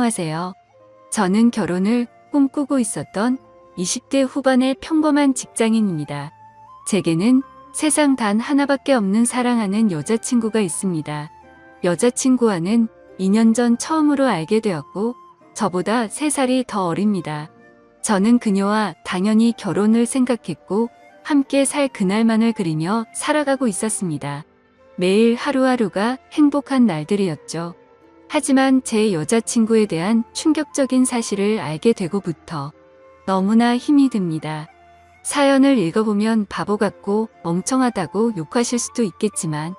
안녕하세요. 저는 결혼을 꿈꾸고 있었던 20대 후반의 평범한 직장인입니다. 제게는 세상 단 하나밖에 없는 사랑하는 여자친구가 있습니다. 여자친구와는 2년 전 처음으로 알게 되었고 저보다 3살이 더 어립니다. 저는 그녀와 당연히 결혼을 생각했고 함께 살 그날만을 그리며 살아가고 있었습니다. 매일 하루하루가 행복한 날들이었죠. 하지만 제 여자친구에 대한 충격적인 사실을 알게 되고부터 너무나 힘이 듭니다. 사연을 읽어보면 바보 같고 멍청하다고 욕하실 수도 있겠지만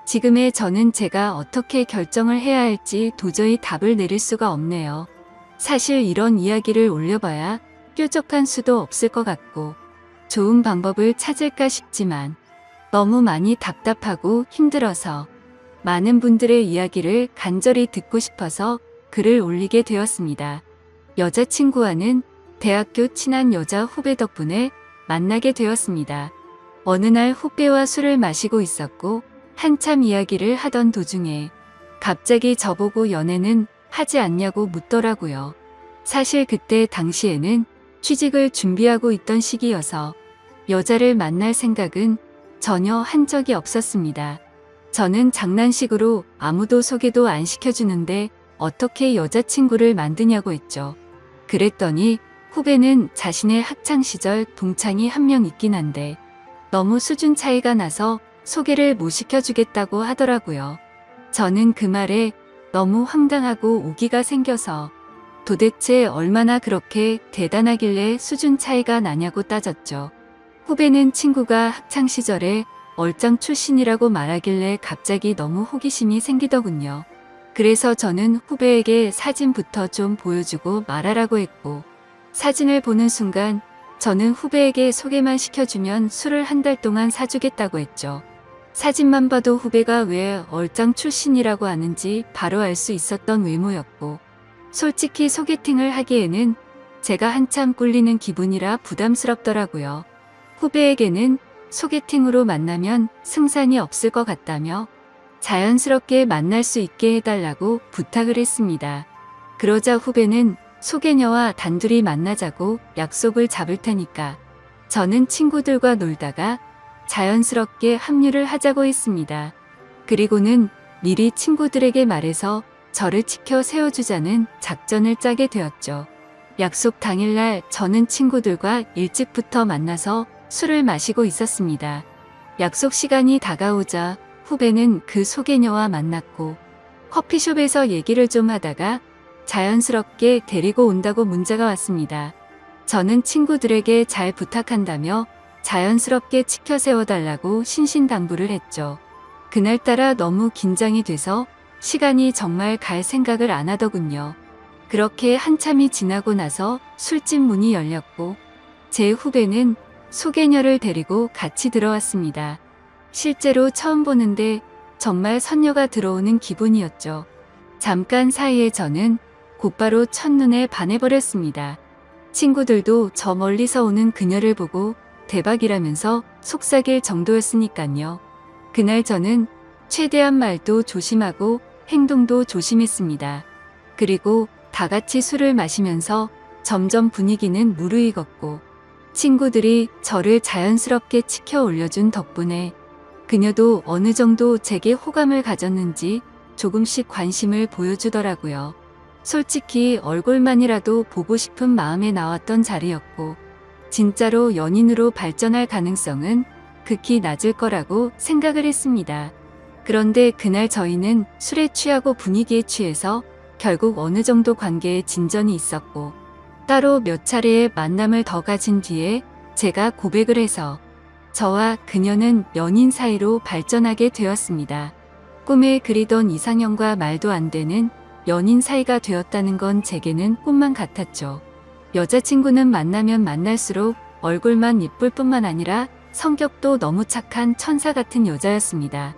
지금의 저는 제가 어떻게 결정을 해야 할지 도저히 답을 내릴 수가 없네요. 사실 이런 이야기를 올려봐야 뾰족한 수도 없을 것 같고 좋은 방법을 찾을까 싶지만 너무 많이 답답하고 힘들어서 많은 분들의 이야기를 간절히 듣고 싶어서 글을 올리게 되었습니다. 여자친구와는 대학교 친한 여자 후배 덕분에 만나게 되었습니다. 어느 날 후배와 술을 마시고 있었고 한참 이야기를 하던 도중에 갑자기 저보고 연애는 하지 않냐고 묻더라고요. 사실 그때 당시에는 취직을 준비하고 있던 시기여서 여자를 만날 생각은 전혀 한 적이 없었습니다. 저는 장난식으로 아무도 소개도 안 시켜주는데 어떻게 여자친구를 만드냐고 했죠. 그랬더니 후배는 자신의 학창시절 동창이 한 명 있긴 한데 너무 수준 차이가 나서 소개를 못 시켜주겠다고 하더라고요. 저는 그 말에 너무 황당하고 오기가 생겨서 도대체 얼마나 그렇게 대단하길래 수준 차이가 나냐고 따졌죠. 후배는 친구가 학창시절에 얼짱 출신이라고 말하길래 갑자기 너무 호기심이 생기더군요. 그래서 저는 후배에게 사진부터 좀 보여주고 말하라고 했고 사진을 보는 순간 저는 후배에게 소개만 시켜주면 술을 한 달 동안 사주겠다고 했죠. 사진만 봐도 후배가 왜 얼짱 출신이라고 하는지 바로 알 수 있었던 외모였고 솔직히 소개팅을 하기에는 제가 한참 꿀리는 기분이라 부담스럽더라고요. 후배에게는 소개팅으로 만나면 승산이 없을 것 같다며 자연스럽게 만날 수 있게 해달라고 부탁을 했습니다. 그러자 후배는 소개녀와 단둘이 만나자고 약속을 잡을 테니까 저는 친구들과 놀다가 자연스럽게 합류를 하자고 했습니다. 그리고는 미리 친구들에게 말해서 저를 지켜 세워주자는 작전을 짜게 되었죠. 약속 당일날 저는 친구들과 일찍부터 만나서 술을 마시고 있었습니다. 약속 시간이 다가오자 후배는 그 소개녀와 만났고 커피숍에서 얘기를 좀 하다가 자연스럽게 데리고 온다고 문자가 왔습니다. 저는 친구들에게 잘 부탁한다며 자연스럽게 치켜 세워달라고 신신당부를 했죠. 그날따라 너무 긴장이 돼서 시간이 정말 갈 생각을 안 하더군요. 그렇게 한참이 지나고 나서 술집 문이 열렸고 제 후배는 소개녀를 데리고 같이 들어왔습니다. 실제로 처음 보는데 정말 선녀가 들어오는 기분이었죠. 잠깐 사이에 저는 곧바로 첫눈에 반해버렸습니다. 친구들도 저 멀리서 오는 그녀를 보고 대박이라면서 속삭일 정도였으니깐요. 그날 저는 최대한 말도 조심하고 행동도 조심했습니다. 그리고 다 같이 술을 마시면서 점점 분위기는 무르익었고 친구들이 저를 자연스럽게 치켜 올려준 덕분에 그녀도 어느 정도 제게 호감을 가졌는지 조금씩 관심을 보여주더라고요. 솔직히 얼굴만이라도 보고 싶은 마음에 나왔던 자리였고 진짜로 연인으로 발전할 가능성은 극히 낮을 거라고 생각을 했습니다. 그런데 그날 저희는 술에 취하고 분위기에 취해서 결국 어느 정도 관계에 진전이 있었고 따로 몇 차례의 만남을 더 가진 뒤에 제가 고백을 해서 저와 그녀는 연인 사이로 발전하게 되었습니다. 꿈에 그리던 이상형과 말도 안 되는 연인 사이가 되었다는 건 제게는 꿈만 같았죠. 여자친구는 만나면 만날수록 얼굴만 예쁠 뿐만 아니라 성격도 너무 착한 천사 같은 여자였습니다.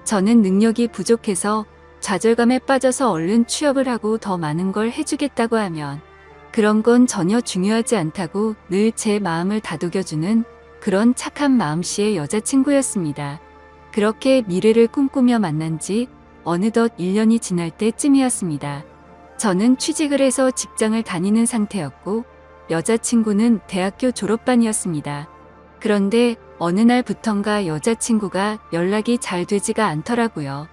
저는 능력이 부족해서 좌절감에 빠져서 얼른 취업을 하고 더 많은 걸 해주겠다고 하면 그런 건 전혀 중요하지 않다고 늘 제 마음을 다독여주는 그런 착한 마음씨의 여자친구였습니다. 그렇게 미래를 꿈꾸며 만난 지 어느덧 1년이 지날 때쯤이었습니다. 저는 취직을 해서 직장을 다니는 상태였고 여자친구는 대학교 졸업반이었습니다. 그런데 어느 날부턴가 여자친구가 연락이 잘 되지가 않더라고요.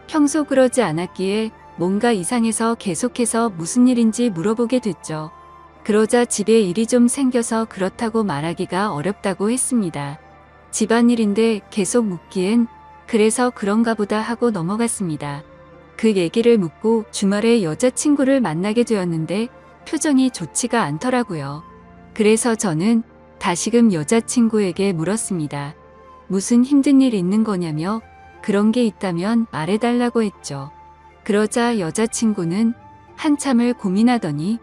평소 그러지 않았기에 뭔가 이상해서 계속해서 무슨 일인지 물어보게 됐죠. 그러자 집에 일이 좀 생겨서 그렇다고 말하기가 어렵다고 했습니다. 집안일인데 계속 묻기엔 그래서 그런가 보다 하고 넘어갔습니다. 그 얘기를 묻고 주말에 여자친구를 만나게 되었는데 표정이 좋지가 않더라고요. 그래서 저는 다시금 여자친구에게 물었습니다. 무슨 힘든 일 있는 거냐며 그런 게 있다면 말해달라고 했죠. 그러자 여자친구는 한참을 고민하더니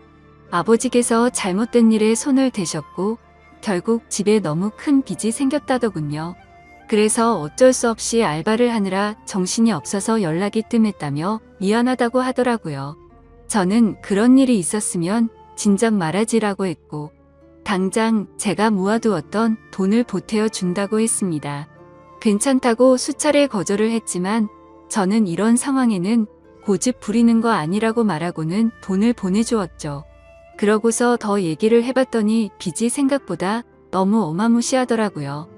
아버지께서 잘못된 일에 손을 대셨고 결국 집에 너무 큰 빚이 생겼다더군요. 그래서 어쩔 수 없이 알바를 하느라 정신이 없어서 연락이 뜸했다며 미안하다고 하더라고요. 저는 그런 일이 있었으면 진작 말하지라고 했고 당장 제가 모아두었던 돈을 보태어 준다고 했습니다. 괜찮다고 수차례 거절을 했지만 저는 이런 상황에는 고집 부리는 거 아니라고 말하고는 돈을 보내주었죠. 그러고서 더 얘기를 해봤더니 빚이 생각보다 너무 어마무시하더라고요.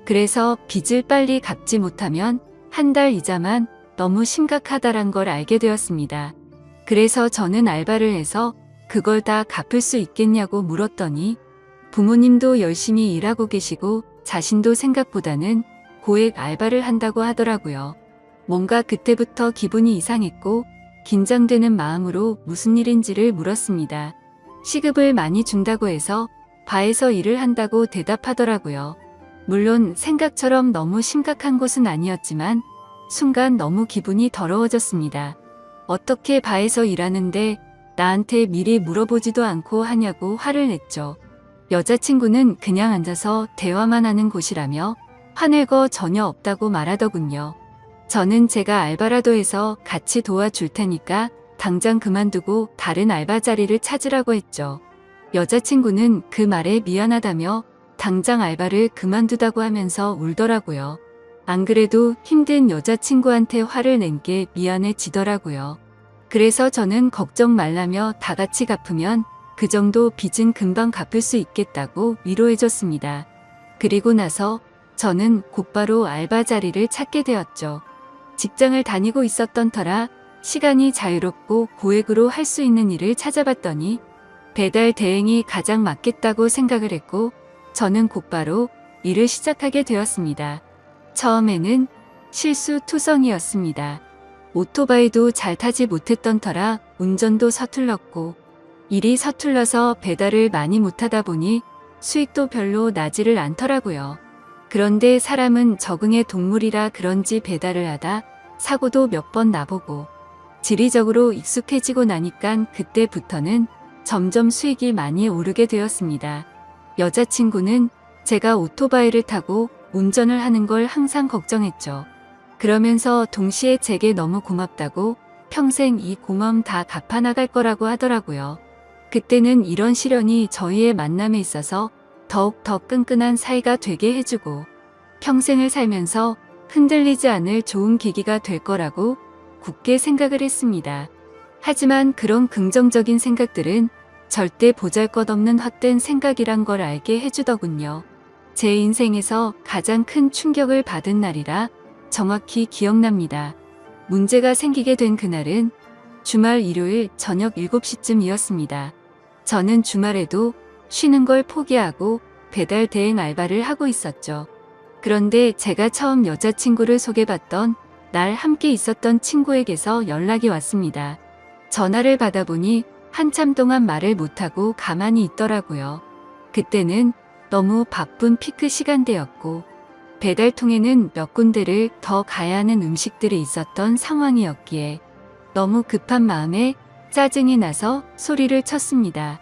그래서 빚을 빨리 갚지 못하면 한 달 이자만 너무 심각하다란 걸 알게 되었습니다. 그래서 저는 알바를 해서 그걸 다 갚을 수 있겠냐고 물었더니 부모님도 열심히 일하고 계시고 자신도 생각보다는 고액 알바를 한다고 하더라고요. 뭔가 그때부터 기분이 이상했고 긴장되는 마음으로 무슨 일인지를 물었습니다. 시급을 많이 준다고 해서 바에서 일을 한다고 대답하더라고요. 물론 생각처럼 너무 심각한 것은 아니었지만 순간 너무 기분이 더러워졌습니다. 어떻게 바에서 일하는데 나한테 미리 물어보지도 않고 하냐고 화를 냈죠. 여자친구는 그냥 앉아서 대화만 하는 곳이라며 화낼 거 전혀 없다고 말하더군요. 저는 제가 알바라도 해서 같이 도와줄 테니까 당장 그만두고 다른 알바 자리를 찾으라고 했죠. 여자친구는 그 말에 미안하다며 당장 알바를 그만두다고 하면서 울더라고요. 안 그래도 힘든 여자친구한테 화를 낸 게 미안해지더라고요. 그래서 저는 걱정 말라며 다 같이 갚으면 그 정도 빚은 금방 갚을 수 있겠다고 위로해줬습니다. 그리고 나서 저는 곧바로 알바 자리를 찾게 되었죠. 직장을 다니고 있었던 터라 시간이 자유롭고 고액으로 할 수 있는 일을 찾아봤더니 배달 대행이 가장 맞겠다고 생각을 했고 저는 곧바로 일을 시작하게 되었습니다. 처음에는 실수투성이었습니다. 오토바이도 잘 타지 못했던 터라 운전도 서툴렀고 일이 서툴러서 배달을 많이 못하다 보니 수익도 별로 나지를 않더라고요. 그런데 사람은 적응의 동물이라 그런지 배달을 하다 사고도 몇 번 나보고 지리적으로 익숙해지고 나니깐 그때부터는 점점 수익이 많이 오르게 되었습니다. 여자친구는 제가 오토바이를 타고 운전을 하는 걸 항상 걱정했죠. 그러면서 동시에 제게 너무 고맙다고 평생 이 고마움 다 갚아나갈 거라고 하더라고요. 그때는 이런 시련이 저희의 만남에 있어서 더욱 더 끈끈한 사이가 되게 해주고 평생을 살면서 흔들리지 않을 좋은 계기가 될 거라고 굳게 생각을 했습니다. 하지만 그런 긍정적인 생각들은 절대 보잘것없는 헛된 생각이란 걸 알게 해주더군요. 제 인생에서 가장 큰 충격을 받은 날이라 정확히 기억납니다. 문제가 생기게 된 그날은 주말 일요일 저녁 7시쯤이었습니다. 저는 주말에도 쉬는 걸 포기하고 배달 대행 알바를 하고 있었죠. 그런데 제가 처음 여자친구를 소개받던 날 함께 있었던 친구에게서 연락이 왔습니다. 전화를 받아보니 한참 동안 말을 못하고 가만히 있더라고요. 그때는 너무 바쁜 피크 시간대였고 배달통에는 몇 군데를 더 가야 하는 음식들이 있었던 상황이었기에 너무 급한 마음에 짜증이 나서 소리를 쳤습니다.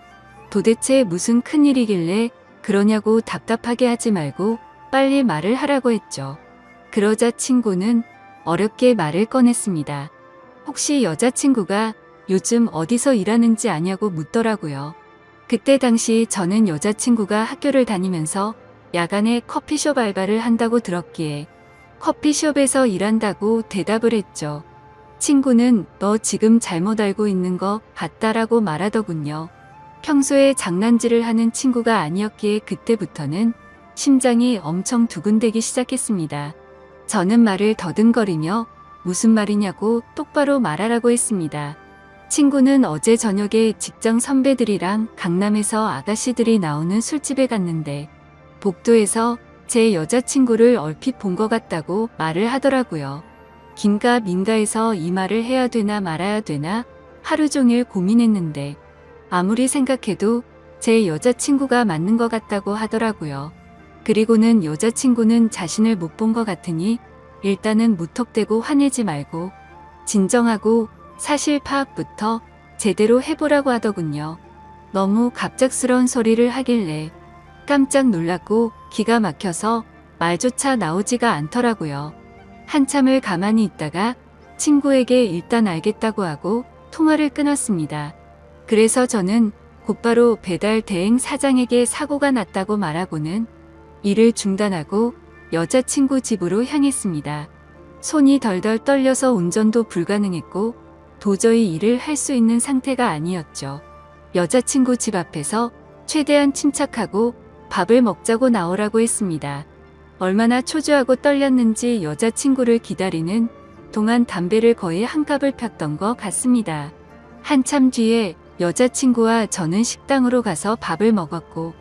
도대체 무슨 큰일이길래 그러냐고 답답하게 하지 말고 빨리 말을 하라고 했죠. 그러자 친구는 어렵게 말을 꺼냈습니다. 혹시 여자친구가 요즘 어디서 일하는지 아냐고 묻더라고요. 그때 당시 저는 여자친구가 학교를 다니면서 야간에 커피숍 알바를 한다고 들었기에 커피숍에서 일한다고 대답을 했죠. 친구는 너 지금 잘못 알고 있는 거 같다라고 말하더군요. 평소에 장난질을 하는 친구가 아니었기에 그때부터는 심장이 엄청 두근대기 시작했습니다. 저는 말을 더듬거리며 무슨 말이냐고 똑바로 말하라고 했습니다. 친구는 어제 저녁에 직장 선배들이랑 강남에서 아가씨들이 나오는 술집에 갔는데 복도에서 제 여자친구를 얼핏 본 것 같다고 말을 하더라고요. 긴가 민가해서 이 말을 해야 되나 말아야 되나 하루 종일 고민했는데 아무리 생각해도 제 여자친구가 맞는 것 같다고 하더라고요. 그리고는 여자친구는 자신을 못 본 것 같으니 일단은 무턱대고 화내지 말고 진정하고 사실 파악부터 제대로 해보라고 하더군요. 너무 갑작스러운 소리를 하길래 깜짝 놀랐고 기가 막혀서 말조차 나오지가 않더라고요. 한참을 가만히 있다가 친구에게 일단 알겠다고 하고 통화를 끊었습니다. 그래서 저는 곧바로 배달 대행 사장에게 사고가 났다고 말하고는 일을 중단하고 여자친구 집으로 향했습니다. 손이 덜덜 떨려서 운전도 불가능했고 도저히 일을 할 수 있는 상태가 아니었죠. 여자친구 집 앞에서 최대한 침착하고 밥을 먹자고 나오라고 했습니다. 얼마나 초조하고 떨렸는지 여자친구를 기다리는 동안 담배를 거의 한 갑을 폈던 것 같습니다. 한참 뒤에 여자친구와 저는 식당으로 가서 밥을 먹었고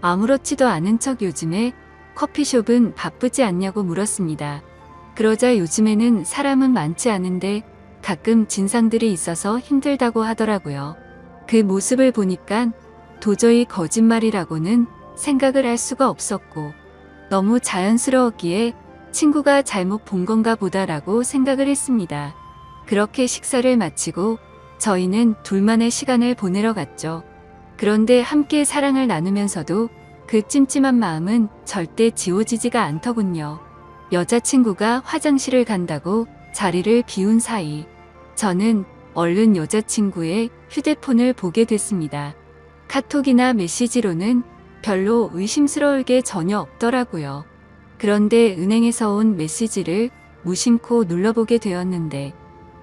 아무렇지도 않은 척 요즘에 커피숍은 바쁘지 않냐고 물었습니다. 그러자 요즘에는 사람은 많지 않은데 가끔 진상들이 있어서 힘들다고 하더라고요. 그 모습을 보니까 도저히 거짓말이라고는 생각을 할 수가 없었고 너무 자연스러웠기에 친구가 잘못 본 건가 보다라고 생각을 했습니다. 그렇게 식사를 마치고 저희는 둘만의 시간을 보내러 갔죠. 그런데 함께 사랑을 나누면서도 그 찜찜한 마음은 절대 지워지지가 않더군요. 여자친구가 화장실을 간다고 자리를 비운 사이 저는 얼른 여자친구의 휴대폰을 보게 됐습니다. 카톡이나 메시지로는 별로 의심스러울 게 전혀 없더라고요. 그런데 은행에서 온 메시지를 무심코 눌러보게 되었는데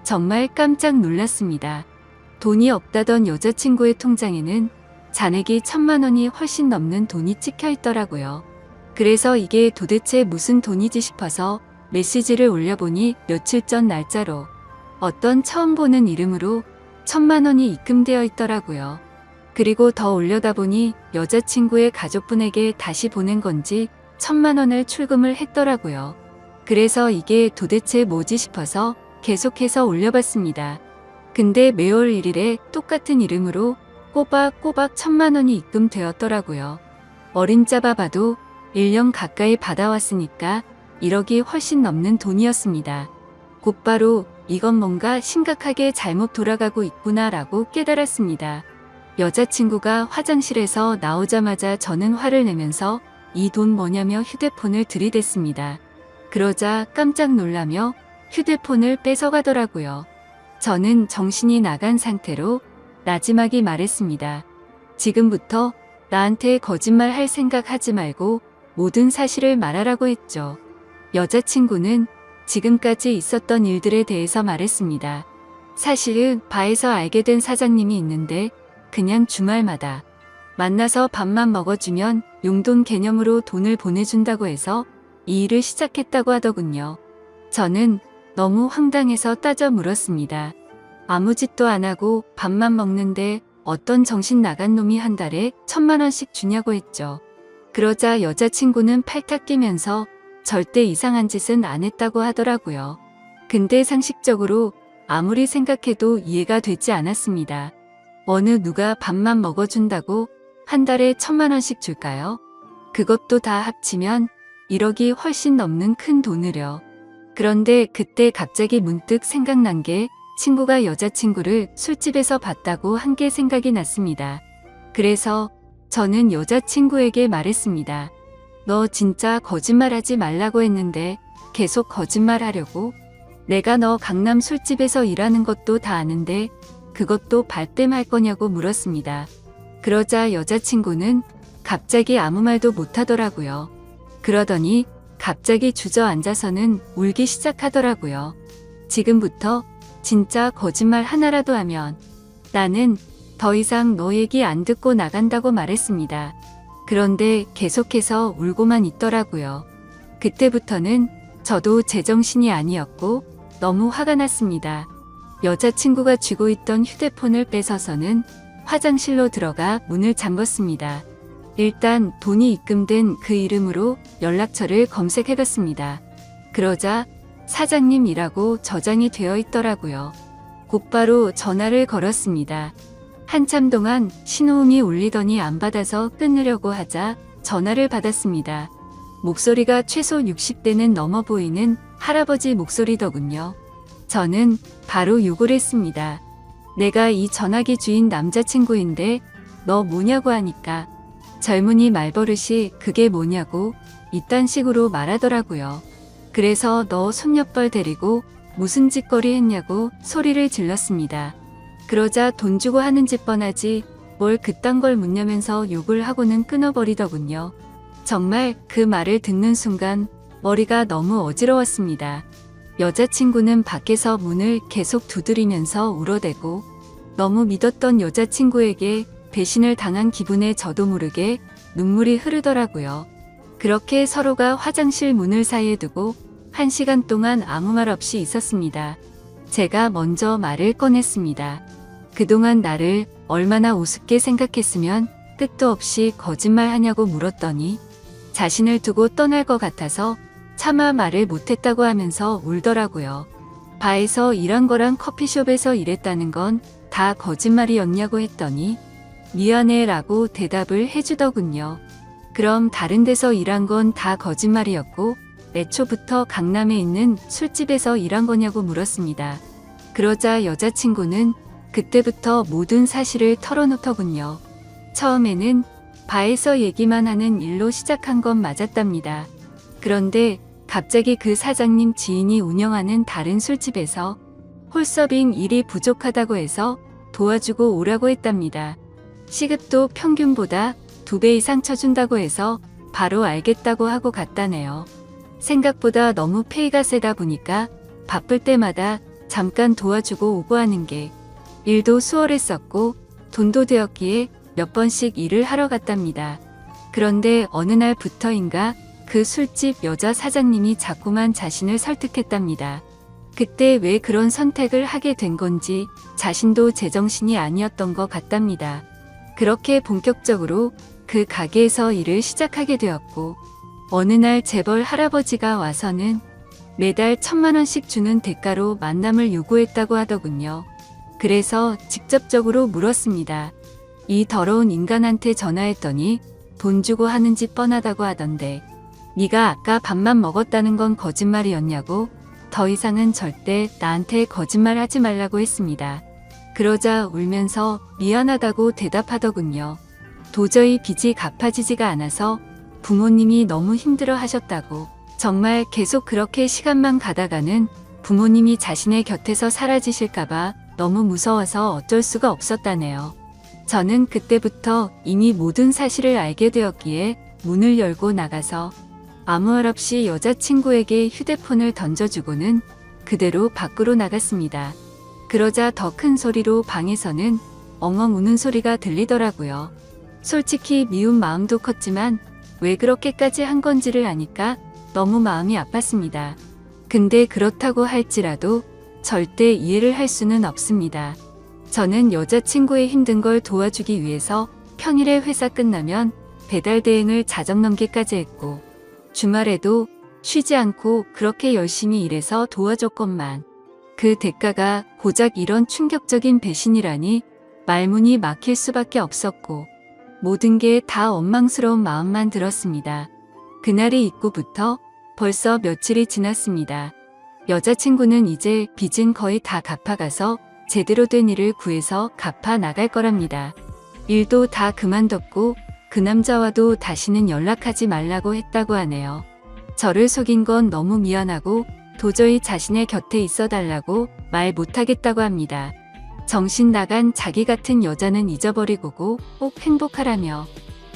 정말 깜짝 놀랐습니다. 돈이 없다던 여자친구의 통장에는 잔액이 1,000만 원이 훨씬 넘는 돈이 찍혀 있더라고요. 그래서 이게 도대체 무슨 돈이지 싶어서 메시지를 올려보니 며칠 전 날짜로 어떤 처음 보는 이름으로 1,000만 원이 입금되어 있더라고요. 그리고 더 올려다 보니 여자친구의 가족분에게 다시 보낸 건지 1,000만 원을 출금을 했더라고요. 그래서 이게 도대체 뭐지 싶어서 계속해서 올려봤습니다. 근데 매월 1일에 똑같은 이름으로 꼬박꼬박 1,000만 원이 입금되었더라고요. 어림잡아 봐도 1년 가까이 받아왔으니까 1억이 훨씬 넘는 돈이었습니다. 곧바로 이건 뭔가 심각하게 잘못 돌아가고 있구나라고 깨달았습니다. 여자친구가 화장실에서 나오자마자 저는 화를 내면서 이 돈 뭐냐며 휴대폰을 들이댔습니다. 그러자 깜짝 놀라며 휴대폰을 뺏어가더라고요. 저는 정신이 나간 상태로 나지막이 말했습니다. 지금부터 나한테 거짓말 할 생각 하지 말고 모든 사실을 말하라고 했죠. 여자친구는 지금까지 있었던 일들에 대해서 말했습니다. 사실은 바에서 알게 된 사장님이 있는데 그냥 주말마다 만나서 밥만 먹어주면 용돈 개념으로 돈을 보내준다고 해서 이 일을 시작했다고 하더군요. 저는 너무 황당해서 따져 물었습니다. 아무 짓도 안 하고 밥만 먹는데 어떤 정신 나간 놈이 한 달에 1,000만 원씩 주냐고 했죠. 그러자 여자친구는 팔딱 끼면서 절대 이상한 짓은 안 했다고 하더라고요. 근데 상식적으로 아무리 생각해도 이해가 되지 않았습니다. 어느 누가 밥만 먹어준다고 한 달에 1,000만 원씩 줄까요? 그것도 다 합치면 1억이 훨씬 넘는 큰 돈을요. 그런데 그때 갑자기 문득 생각난 게 친구가 여자친구를 술집에서 봤다고 한 게 생각이 났습니다. 그래서 저는 여자친구에게 말했습니다. 너 진짜 거짓말하지 말라고 했는데 계속 거짓말하려고? 내가 너 강남 술집에서 일하는 것도 다 아는데 그것도 발뺌할 거냐고 물었습니다. 그러자 여자친구는 갑자기 아무 말도 못하더라고요. 그러더니 갑자기 주저앉아서는 울기 시작하더라고요. 지금부터 진짜 거짓말 하나라도 하면 나는 더 이상 너 얘기 안 듣고 나간다고 말했습니다. 그런데 계속해서 울고만 있더라고요. 그때부터는 저도 제정신이 아니었고 너무 화가 났습니다. 여자친구가 쥐고 있던 휴대폰을 뺏어서는 화장실로 들어가 문을 잠궜습니다. 일단 돈이 입금된 그 이름으로 연락처를 검색해봤습니다. 그러자 사장님이라고 저장이 되어 있더라고요. 곧바로 전화를 걸었습니다. 한참 동안 신호음이 울리더니 안 받아서 끊으려고 하자 전화를 받았습니다. 목소리가 최소 60대는 넘어 보이는 할아버지 목소리더군요. 저는 바로 욕을 했습니다. 내가 이 전화기 주인 남자친구인데 너 뭐냐고 하니까 젊은이 말버릇이 그게 뭐냐고 이딴 식으로 말하더라고요. 그래서 너 손녀뻘 데리고 무슨 짓거리 했냐고 소리를 질렀습니다. 그러자 돈 주고 하는 짓 뻔하지 뭘 그딴 걸 묻냐면서 욕을 하고는 끊어버리더군요. 정말 그 말을 듣는 순간 머리가 너무 어지러웠습니다. 여자친구는 밖에서 문을 계속 두드리면서 울어대고 너무 믿었던 여자친구에게 배신을 당한 기분에 저도 모르게 눈물이 흐르더라고요. 그렇게 서로가 화장실 문을 사이에 두고 1시간 동안 아무 말 없이 있었습니다. 제가 먼저 말을 꺼냈습니다. 그동안 나를 얼마나 우습게 생각했으면 끝도 없이 거짓말하냐고 물었더니 자신을 두고 떠날 것 같아서 차마 말을 못했다고 하면서 울더라고요. 바에서 일한 거랑 커피숍에서 일했다는 건 다 거짓말이었냐고 했더니 미안해 라고 대답을 해주더군요. 그럼 다른 데서 일한 건 다 거짓말이었고 애초부터 강남에 있는 술집에서 일한 거냐고 물었습니다. 그러자 여자친구는 그때부터 모든 사실을 털어놓더군요. 처음에는 바에서 얘기만 하는 일로 시작한 건 맞았답니다. 그런데 갑자기 그 사장님 지인이 운영하는 다른 술집에서 홀서빙 일이 부족하다고 해서 도와주고 오라고 했답니다. 시급도 평균보다 2배 이상 쳐준다고 해서 바로 알겠다고 하고 갔다네요. 생각보다 너무 페이가 세다 보니까 바쁠 때마다 잠깐 도와주고 오고 하는 게 일도 수월했었고 돈도 되었기에 몇 번씩 일을 하러 갔답니다. 그런데 어느 날부터인가 그 술집 여자 사장님이 자꾸만 자신을 설득했답니다. 그때 왜 그런 선택을 하게 된 건지 자신도 제정신이 아니었던 것 같답니다. 그렇게 본격적으로 그 가게에서 일을 시작하게 되었고 어느 날 재벌 할아버지가 와서는 매달 1,000만 원씩 주는 대가로 만남을 요구했다고 하더군요. 그래서 직접적으로 물었습니다. 이 더러운 인간한테 전화했더니 돈 주고 하는 짓 뻔하다고 하던데 네가 아까 밥만 먹었다는 건 거짓말이었냐고 더 이상은 절대 나한테 거짓말 하지 말라고 했습니다. 그러자 울면서 미안하다고 대답하더군요. 도저히 빚이 갚아지지가 않아서 부모님이 너무 힘들어 하셨다고 정말 계속 그렇게 시간만 가다가는 부모님이 자신의 곁에서 사라지실까봐 너무 무서워서 어쩔 수가 없었다네요. 저는 그때부터 이미 모든 사실을 알게 되었기에 문을 열고 나가서 아무 말 없이 여자친구에게 휴대폰을 던져주고는 그대로 밖으로 나갔습니다. 그러자 더 큰 소리로 방에서는 엉엉 우는 소리가 들리더라고요. 솔직히 미운 마음도 컸지만 왜 그렇게까지 한 건지를 아니까 너무 마음이 아팠습니다. 근데 그렇다고 할지라도 절대 이해를 할 수는 없습니다. 저는 여자친구의 힘든 걸 도와주기 위해서 평일에 회사 끝나면 배달 대행을 자정 넘게까지 했고 주말에도 쉬지 않고 그렇게 열심히 일해서 도와줬건만 그 대가가 고작 이런 충격적인 배신이라니 말문이 막힐 수밖에 없었고 모든 게 다 원망스러운 마음만 들었습니다. 그날이 있고부터 벌써 며칠이 지났습니다. 여자친구는 이제 빚은 거의 다 갚아가서 제대로 된 일을 구해서 갚아 나갈 거랍니다. 일도 다 그만뒀고 그 남자와도 다시는 연락하지 말라고 했다고 하네요. 저를 속인 건 너무 미안하고 도저히 자신의 곁에 있어 달라고 말 못하겠다고 합니다. 정신 나간 자기 같은 여자는 잊어버리고 꼭 행복하라며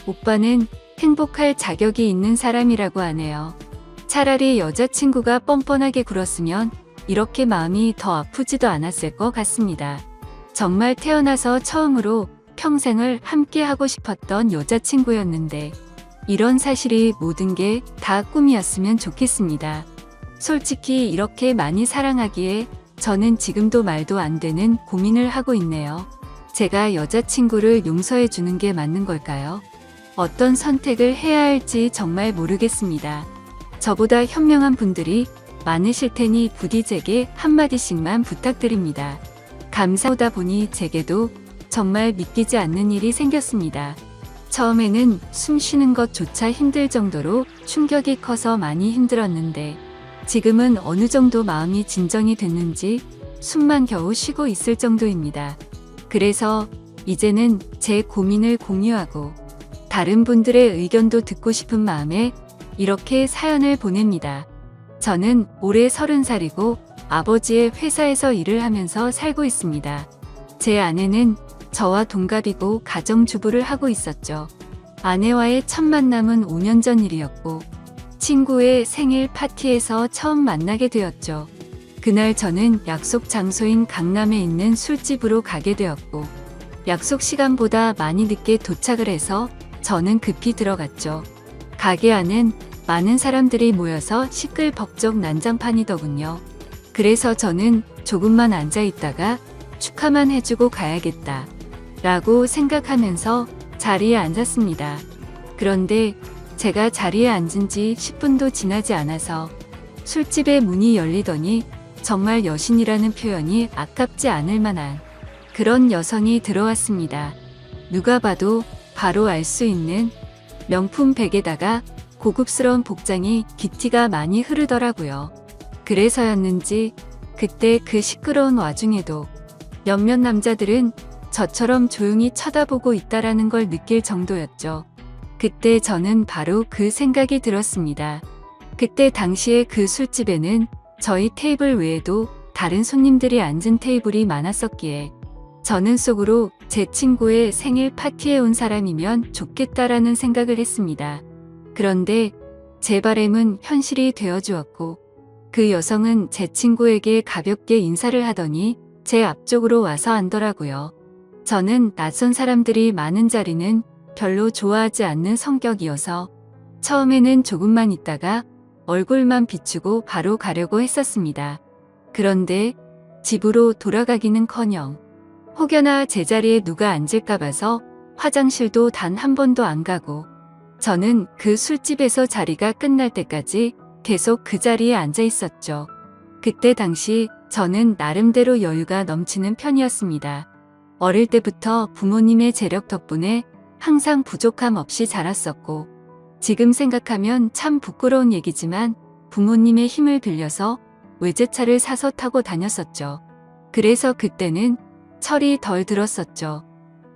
오빠는 행복할 자격이 있는 사람이라고 하네요. 차라리 여자친구가 뻔뻔하게 굴었으면 이렇게 마음이 더 아프지도 않았을 것 같습니다. 정말 태어나서 처음으로 평생을 함께 하고 싶었던 여자친구였는데 이런 사실이 모든 게 다 꿈이었으면 좋겠습니다. 솔직히 이렇게 많이 사랑하기에 저는 지금도 말도 안 되는 고민을 하고 있네요. 제가 여자친구를 용서해 주는 게 맞는 걸까요? 어떤 선택을 해야 할지 정말 모르겠습니다. 저보다 현명한 분들이 많으실 테니 부디 제게 한마디씩만 부탁드립니다. 감사하다 보니 제게도 정말 믿기지 않는 일이 생겼습니다. 처음에는 숨 쉬는 것조차 힘들 정도로 충격이 커서 많이 힘들었는데 지금은 어느 정도 마음이 진정이 됐는지 숨만 겨우 쉬고 있을 정도입니다. 그래서 이제는 제 고민을 공유하고 다른 분들의 의견도 듣고 싶은 마음에 이렇게 사연을 보냅니다. 저는 올해 30살이고 아버지의 회사에서 일을 하면서 살고 있습니다. 제 아내는 저와 동갑이고 가정주부를 하고 있었죠. 아내와의 첫 만남은 5년 전 일이었고 친구의 생일 파티에서 처음 만나게 되었죠. 그날 저는 약속 장소인 강남에 있는 술집으로 가게 되었고 약속 시간보다 많이 늦게 도착을 해서 저는 급히 들어갔죠. 가게 안은 많은 사람들이 모여서 시끌벅적 난장판이더군요. 그래서 저는 조금만 앉아 있다가 축하만 해주고 가야겠다 라고 생각하면서 자리에 앉았습니다. 그런데 제가 자리에 앉은 지 10분도 지나지 않아서 술집의 문이 열리더니 정말 여신이라는 표현이 아깝지 않을 만한 그런 여성이 들어왔습니다. 누가 봐도 바로 알 수 있는 명품 백에다가 고급스러운 복장이 기티가 많이 흐르더라고요. 그래서였는지 그때 그 시끄러운 와중에도 몇몇 남자들은 저처럼 조용히 쳐다보고 있다라는 걸 느낄 정도였죠. 그때 저는 바로 그 생각이 들었습니다. 그때 당시에 그 술집에는 저희 테이블 외에도 다른 손님들이 앉은 테이블이 많았었기에 저는 속으로 제 친구의 생일 파티에 온 사람이면 좋겠다라는 생각을 했습니다. 그런데 제 바람은 현실이 되어주었고 그 여성은 제 친구에게 가볍게 인사를 하더니 제 앞쪽으로 와서 앉더라고요. 저는 낯선 사람들이 많은 자리는 별로 좋아하지 않는 성격이어서 처음에는 조금만 있다가 얼굴만 비추고 바로 가려고 했었습니다. 그런데 집으로 돌아가기는커녕 혹여나 제자리에 누가 앉을까 봐서 화장실도 단 한 번도 안 가고 저는 그 술집에서 자리가 끝날 때까지 계속 그 자리에 앉아 있었죠. 그때 당시 저는 나름대로 여유가 넘치는 편이었습니다. 어릴 때부터 부모님의 재력 덕분에 항상 부족함 없이 자랐었고 지금 생각하면 참 부끄러운 얘기지만 부모님의 힘을 빌려서 외제차를 사서 타고 다녔었죠. 그래서 그때는 철이 덜 들었었죠.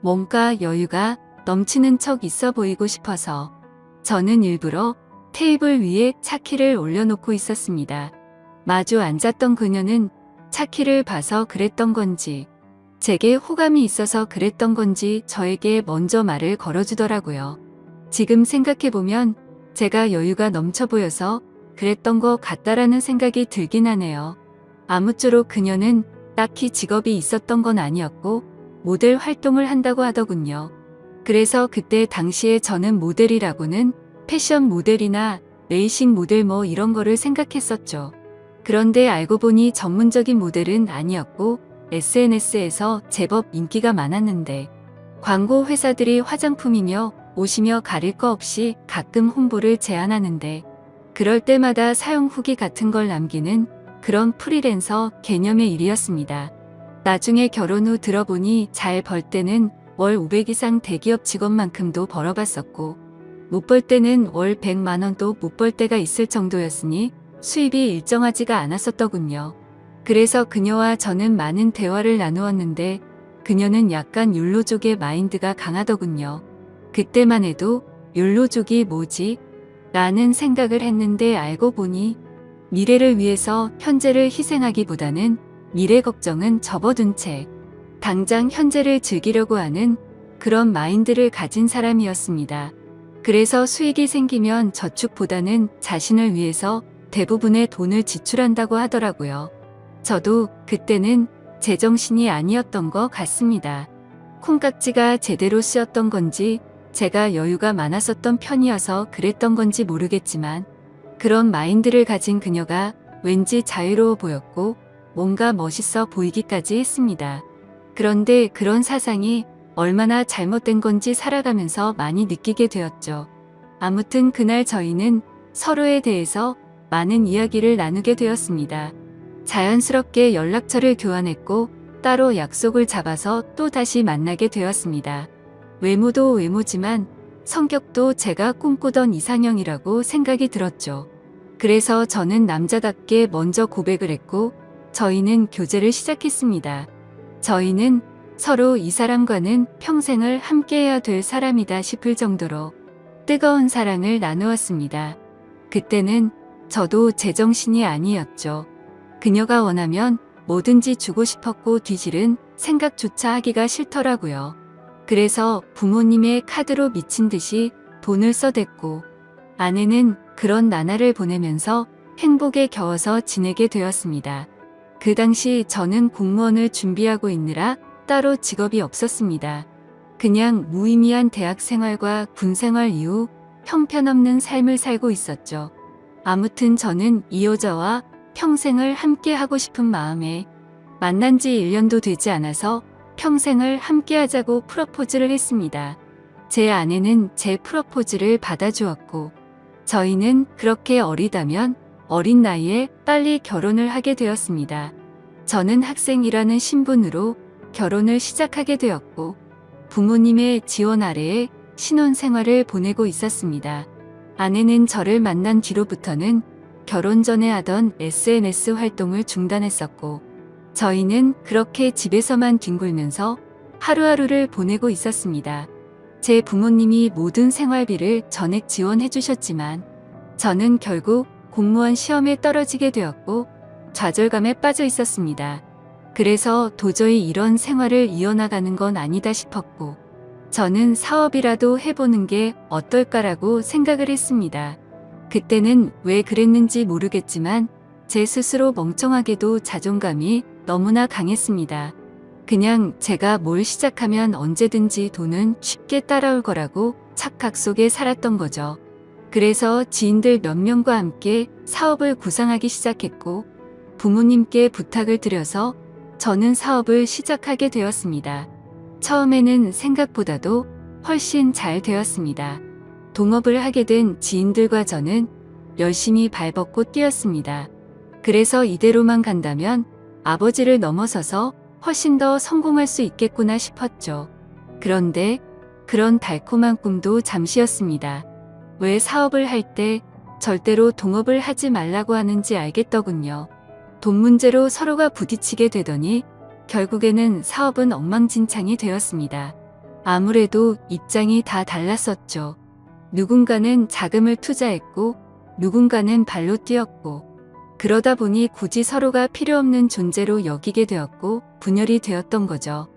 뭔가 여유가 넘치는 척 있어 보이고 싶어서 저는 일부러 테이블 위에 차키를 올려놓고 있었습니다. 마주 앉았던 그녀는 차키를 봐서 그랬던 건지 제게 호감이 있어서 그랬던 건지 저에게 먼저 말을 걸어주더라고요. 지금 생각해보면 제가 여유가 넘쳐 보여서 그랬던 것 같다라는 생각이 들긴 하네요. 아무쪼록 그녀는 딱히 직업이 있었던 건 아니었고 모델 활동을 한다고 하더군요. 그래서 그때 당시에 저는 모델이라고는 패션 모델이나 레이싱 모델 뭐 이런 거를 생각했었죠. 그런데 알고 보니 전문적인 모델은 아니었고 SNS에서 제법 인기가 많았는데 광고 회사들이 화장품이며 옷이며 가릴 거 없이 가끔 홍보를 제안하는데 그럴 때마다 사용 후기 같은 걸 남기는 그런 프리랜서 개념의 일이었습니다. 나중에 결혼 후 들어보니 잘 벌 때는 월 500 이상 대기업 직원만큼도 벌어봤었고 못 벌 때는 월 100만 원도 못 벌 때가 있을 정도였으니 수입이 일정하지가 않았었더군요. 그래서 그녀와 저는 많은 대화를 나누었는데 그녀는 약간 욜로족의 마인드가 강하더군요. 그때만 해도 욜로족이 뭐지? 라는 생각을 했는데 알고 보니 미래를 위해서 현재를 희생하기보다는 미래 걱정은 접어둔 채 당장 현재를 즐기려고 하는 그런 마인드를 가진 사람이었습니다. 그래서 수익이 생기면 저축보다는 자신을 위해서 대부분의 돈을 지출한다고 하더라고요. 저도 그때는 제정신이 아니었던 것 같습니다. 콩깍지가 제대로 쓰였던 건지 제가 여유가 많았었던 편이어서 그랬던 건지 모르겠지만 그런 마인드를 가진 그녀가 왠지 자유로워 보였고 뭔가 멋있어 보이기까지 했습니다. 그런데 그런 사상이 얼마나 잘못된 건지 살아가면서 많이 느끼게 되었죠. 아무튼 그날 저희는 서로에 대해서 많은 이야기를 나누게 되었습니다. 자연스럽게 연락처를 교환했고 따로 약속을 잡아서 또 다시 만나게 되었습니다. 외모도 외모지만 성격도 제가 꿈꾸던 이상형이라고 생각이 들었죠. 그래서 저는 남자답게 먼저 고백을 했고 저희는 교제를 시작했습니다. 저희는 서로 이 사람과는 평생을 함께해야 될 사람이다 싶을 정도로 뜨거운 사랑을 나누었습니다. 그때는 저도 제정신이 아니었죠. 그녀가 원하면 뭐든지 주고 싶었고 뒤질은 생각조차 하기가 싫더라고요. 그래서 부모님의 카드로 미친 듯이 돈을 써댔고 아내는 그런 나날을 보내면서 행복에 겨워서 지내게 되었습니다. 그 당시 저는 공무원을 준비하고 있느라 따로 직업이 없었습니다. 그냥 무의미한 대학 생활과 군 생활 이후 형편없는 삶을 살고 있었죠. 아무튼 저는 이 여자와 평생을 함께 하고 싶은 마음에 만난 지 1년도 되지 않아서 평생을 함께 하자고 프러포즈를 했습니다. 제 아내는 제 프러포즈를 받아주었고 저희는 그렇게 어리다면 어린 나이에 빨리 결혼을 하게 되었습니다. 저는 학생이라는 신분으로 결혼을 시작하게 되었고 부모님의 지원 아래에 신혼생활을 보내고 있었습니다. 아내는 저를 만난 뒤로부터는 결혼 전에 하던 SNS 활동을 중단했었고 저희는 그렇게 집에서만 뒹굴면서 하루하루를 보내고 있었습니다. 제 부모님이 모든 생활비를 전액 지원해 주셨지만 저는 결국 공무원 시험에 떨어지게 되었고 좌절감에 빠져 있었습니다. 그래서 도저히 이런 생활을 이어나가는 건 아니다 싶었고 저는 사업이라도 해보는 게 어떨까라고 생각을 했습니다. 그때는 왜 그랬는지 모르겠지만 제 스스로 멍청하게도 자존감이 너무나 강했습니다. 그냥 제가 뭘 시작하면 언제든지 돈은 쉽게 따라올 거라고 착각 속에 살았던 거죠. 그래서 지인들 몇 명과 함께 사업을 구상하기 시작했고 부모님께 부탁을 드려서 저는 사업을 시작하게 되었습니다. 처음에는 생각보다도 훨씬 잘 되었습니다. 동업을 하게 된 지인들과 저는 열심히 발벗고 뛰었습니다. 그래서 이대로만 간다면 아버지를 넘어서서 훨씬 더 성공할 수 있겠구나 싶었죠. 그런데 그런 달콤한 꿈도 잠시였습니다. 왜 사업을 할 때 절대로 동업을 하지 말라고 하는지 알겠더군요. 돈 문제로 서로가 부딪히게 되더니 결국에는 사업은 엉망진창이 되었습니다. 아무래도 입장이 다 달랐었죠. 누군가는 자금을 투자했고 누군가는 발로 뛰었고 그러다 보니 굳이 서로가 필요 없는 존재로 여기게 되었고 분열이 되었던 거죠.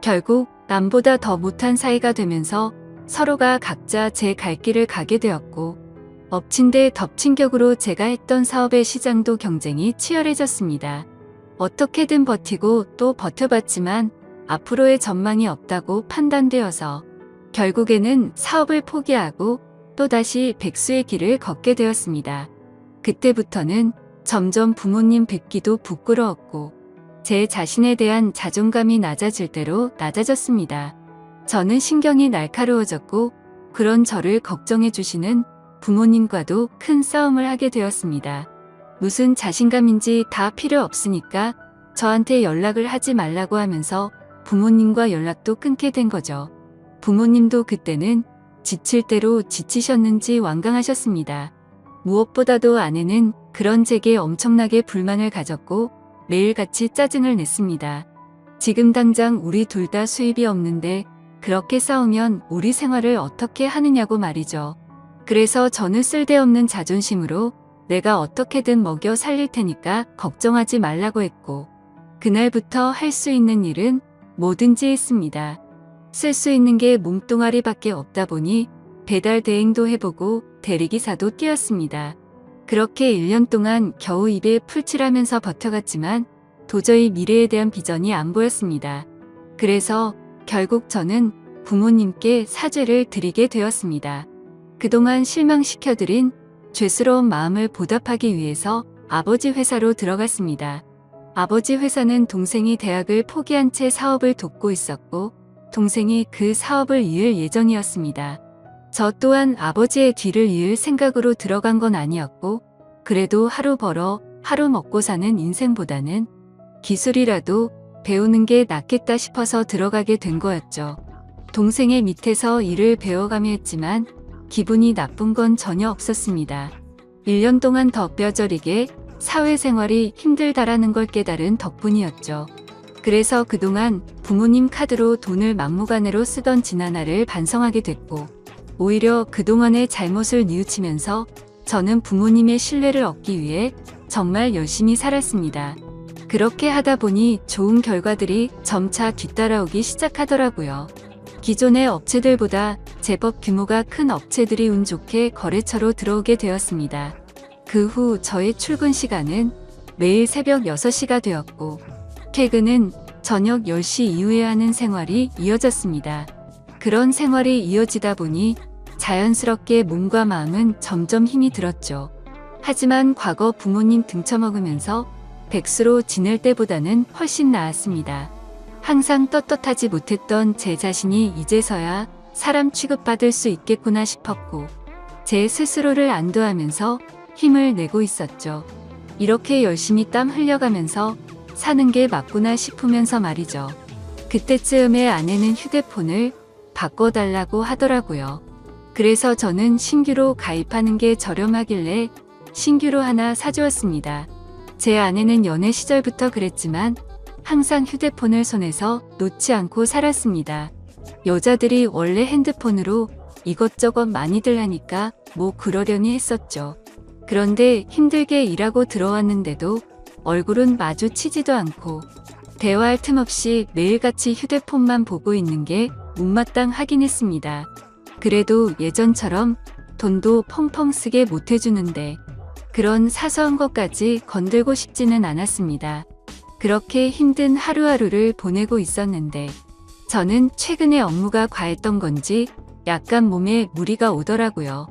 결국 남보다 더 못한 사이가 되면서 서로가 각자 제 갈 길을 가게 되었고 엎친 데 덮친 격으로 제가 했던 사업의 시장도 경쟁이 치열해졌습니다. 어떻게든 버티고 또 버텨봤지만 앞으로의 전망이 없다고 판단되어서 결국에는 사업을 포기하고 또다시 백수의 길을 걷게 되었습니다. 그때부터는 점점 부모님 뵙기도 부끄러웠고 제 자신에 대한 자존감이 낮아질 대로 낮아졌습니다. 저는 신경이 날카로워졌고 그런 저를 걱정해 주시는 부모님과도 큰 싸움을 하게 되었습니다. 무슨 자신감인지 다 필요 없으니까 저한테 연락을 하지 말라고 하면서 부모님과 연락도 끊게 된 거죠. 부모님도 그때는 지칠 대로 지치셨는지 완강하셨습니다. 무엇보다도 아내는 그런 제게 엄청나게 불만을 가졌고 매일같이 짜증을 냈습니다. 지금 당장 우리 둘 다 수입이 없는데 그렇게 싸우면 우리 생활을 어떻게 하느냐고 말이죠. 그래서 저는 쓸데없는 자존심으로 내가 어떻게든 먹여 살릴 테니까 걱정하지 말라고 했고 그날부터 할 수 있는 일은 뭐든지 했습니다. 쓸 수 있는 게 몸뚱아리밖에 없다 보니 배달 대행도 해보고 대리기사도 뛰었습니다. 그렇게 1년 동안 겨우 입에 풀칠하면서 버텨갔지만 도저히 미래에 대한 비전이 안 보였습니다. 그래서 결국 저는 부모님께 사죄를 드리게 되었습니다. 그동안 실망시켜드린 죄스러운 마음을 보답하기 위해서 아버지 회사로 들어갔습니다. 아버지 회사는 동생이 대학을 포기한 채 사업을 돕고 있었고 동생이 그 사업을 이을 예정이었습니다. 저 또한 아버지의 뒤를 이을 생각으로 들어간 건 아니었고 그래도 하루 벌어 하루 먹고 사는 인생보다는 기술이라도 배우는 게 낫겠다 싶어서 들어가게 된 거였죠. 동생의 밑에서 일을 배워가며 했지만 기분이 나쁜 건 전혀 없었습니다. 1년 동안 더 뼈저리게 사회생활이 힘들다라는 걸 깨달은 덕분이었죠. 그래서 그동안 부모님 카드로 돈을 막무가내로 쓰던 지난해를 반성하게 됐고 오히려 그동안의 잘못을 뉘우치면서 저는 부모님의 신뢰를 얻기 위해 정말 열심히 살았습니다. 그렇게 하다 보니 좋은 결과들이 점차 뒤따라오기 시작하더라고요. 기존의 업체들보다 제법 규모가 큰 업체들이 운 좋게 거래처로 들어오게 되었습니다. 그 후 저의 출근 시간은 매일 새벽 6시가 되었고 퇴근은 저녁 10시 이후에 하는 생활이 이어졌습니다. 그런 생활이 이어지다 보니 자연스럽게 몸과 마음은 점점 힘이 들었죠. 하지만 과거 부모님 등쳐먹으면서 백수로 지낼 때보다는 훨씬 나았습니다. 항상 떳떳하지 못했던 제 자신이 이제서야 사람 취급받을 수 있겠구나 싶었고 제 스스로를 안도하면서 힘을 내고 있었죠. 이렇게 열심히 땀 흘려가면서 사는 게 맞구나 싶으면서 말이죠. 그때쯤에 아내는 휴대폰을 바꿔달라고 하더라고요. 그래서 저는 신규로 가입하는 게 저렴하길래 신규로 하나 사주었습니다. 제 아내는 연애 시절부터 그랬지만 항상 휴대폰을 손에서 놓지 않고 살았습니다. 여자들이 원래 핸드폰으로 이것저것 많이들 하니까 뭐 그러려니 했었죠. 그런데 힘들게 일하고 들어왔는데도 얼굴은 마주치지도 않고 대화할 틈 없이 매일같이 휴대폰만 보고 있는 게 못마땅하긴 했습니다. 그래도 예전처럼 돈도 펑펑 쓰게 못해주는데 그런 사소한 것까지 건들고 싶지는 않았습니다. 그렇게 힘든 하루하루를 보내고 있었는데 저는 최근에 업무가 과했던 건지 약간 몸에 무리가 오더라고요.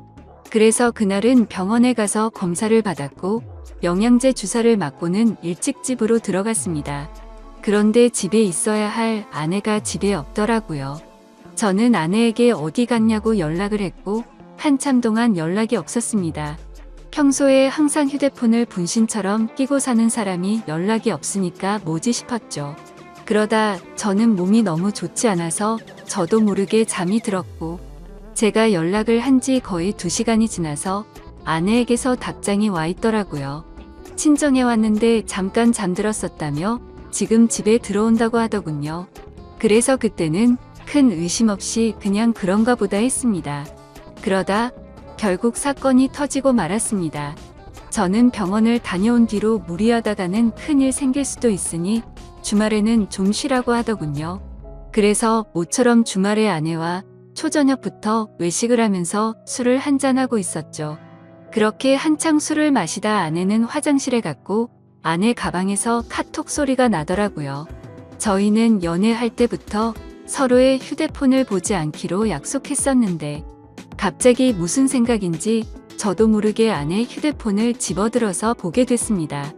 그래서 그날은 병원에 가서 검사를 받았고 영양제 주사를 맞고는 일찍 집으로 들어갔습니다. 그런데 집에 있어야 할 아내가 집에 없더라고요. 저는 아내에게 어디 갔냐고 연락을 했고 한참 동안 연락이 없었습니다. 평소에 항상 휴대폰을 분신처럼 끼고 사는 사람이 연락이 없으니까 뭐지 싶었죠. 그러다 저는 몸이 너무 좋지 않아서 저도 모르게 잠이 들었고 제가 연락을 한 지 거의 2시간이 지나서 아내에게서 답장이 와 있더라고요. 친정에 왔는데 잠깐 잠들었었다며 지금 집에 들어온다고 하더군요. 그래서 그때는 큰 의심 없이 그냥 그런가 보다 했습니다. 그러다 결국 사건이 터지고 말았습니다. 저는 병원을 다녀온 뒤로 무리하다가는 큰일 생길 수도 있으니 주말에는 좀 쉬라고 하더군요. 그래서 모처럼 주말에 아내와 초저녁부터 외식을 하면서 술을 한잔하고 있었죠. 그렇게 한창 술을 마시다 아내는 화장실에 갔고 아내 가방에서 카톡 소리가 나더라고요. 저희는 연애할 때부터 서로의 휴대폰을 보지 않기로 약속했었는데 갑자기 무슨 생각인지 저도 모르게 아내 휴대폰을 집어들어서 보게 됐습니다.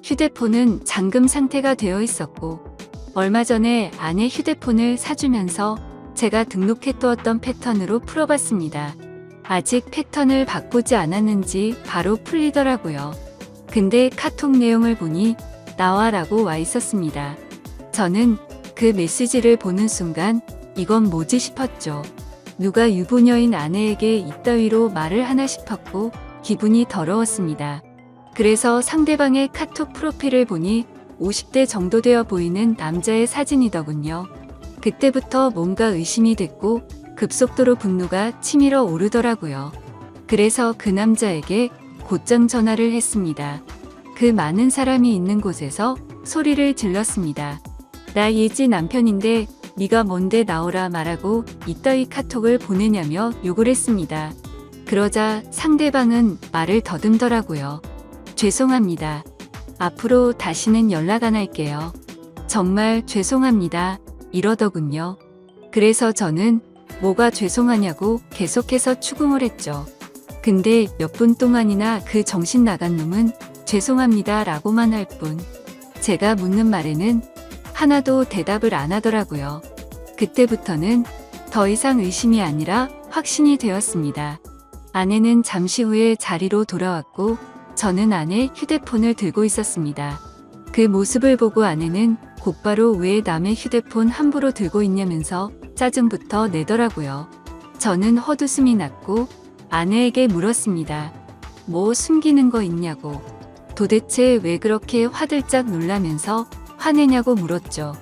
휴대폰은 잠금 상태가 되어 있었고 얼마 전에 아내 휴대폰을 사주면서 제가 등록해 두었던 패턴으로 풀어봤습니다. 아직 패턴을 바꾸지 않았는지 바로 풀리더라고요. 근데 카톡 내용을 보니 나와라고 와 있었습니다. 저는 그 메시지를 보는 순간 이건 뭐지 싶었죠. 누가 유부녀인 아내에게 이따위로 말을 하나 싶었고 기분이 더러웠습니다. 그래서 상대방의 카톡 프로필을 보니 50대 정도 되어 보이는 남자의 사진이더군요. 그때부터 뭔가 의심이 됐고 급속도로 분노가 치밀어 오르더라고요. 그래서 그 남자에게 곧장 전화를 했습니다. 그 많은 사람이 있는 곳에서 소리를 질렀습니다. 나 예지 남편인데 네가 뭔데 나오라 말하고 이따위 카톡을 보내냐며 욕을 했습니다. 그러자 상대방은 말을 더듬더라고요. 죄송합니다. 앞으로 다시는 연락 안 할게요. 정말 죄송합니다. 이러더군요. 그래서 저는 뭐가 죄송하냐고 계속해서 추궁을 했죠. 근데 몇 분 동안이나 그 정신 나간 놈은 죄송합니다 라고만 할 뿐 제가 묻는 말에는 하나도 대답을 안 하더라고요. 그때부터는 더 이상 의심이 아니라 확신이 되었습니다. 아내는 잠시 후에 자리로 돌아왔고 저는 아내 휴대폰을 들고 있었습니다. 그 모습을 보고 아내는 곧바로 왜 남의 휴대폰 함부로 들고 있냐면서 짜증부터 내더라고요. 저는 헛웃음이 났고 아내에게 물었습니다. 뭐 숨기는 거 있냐고. 도대체 왜 그렇게 화들짝 놀라면서 화내냐고 물었죠.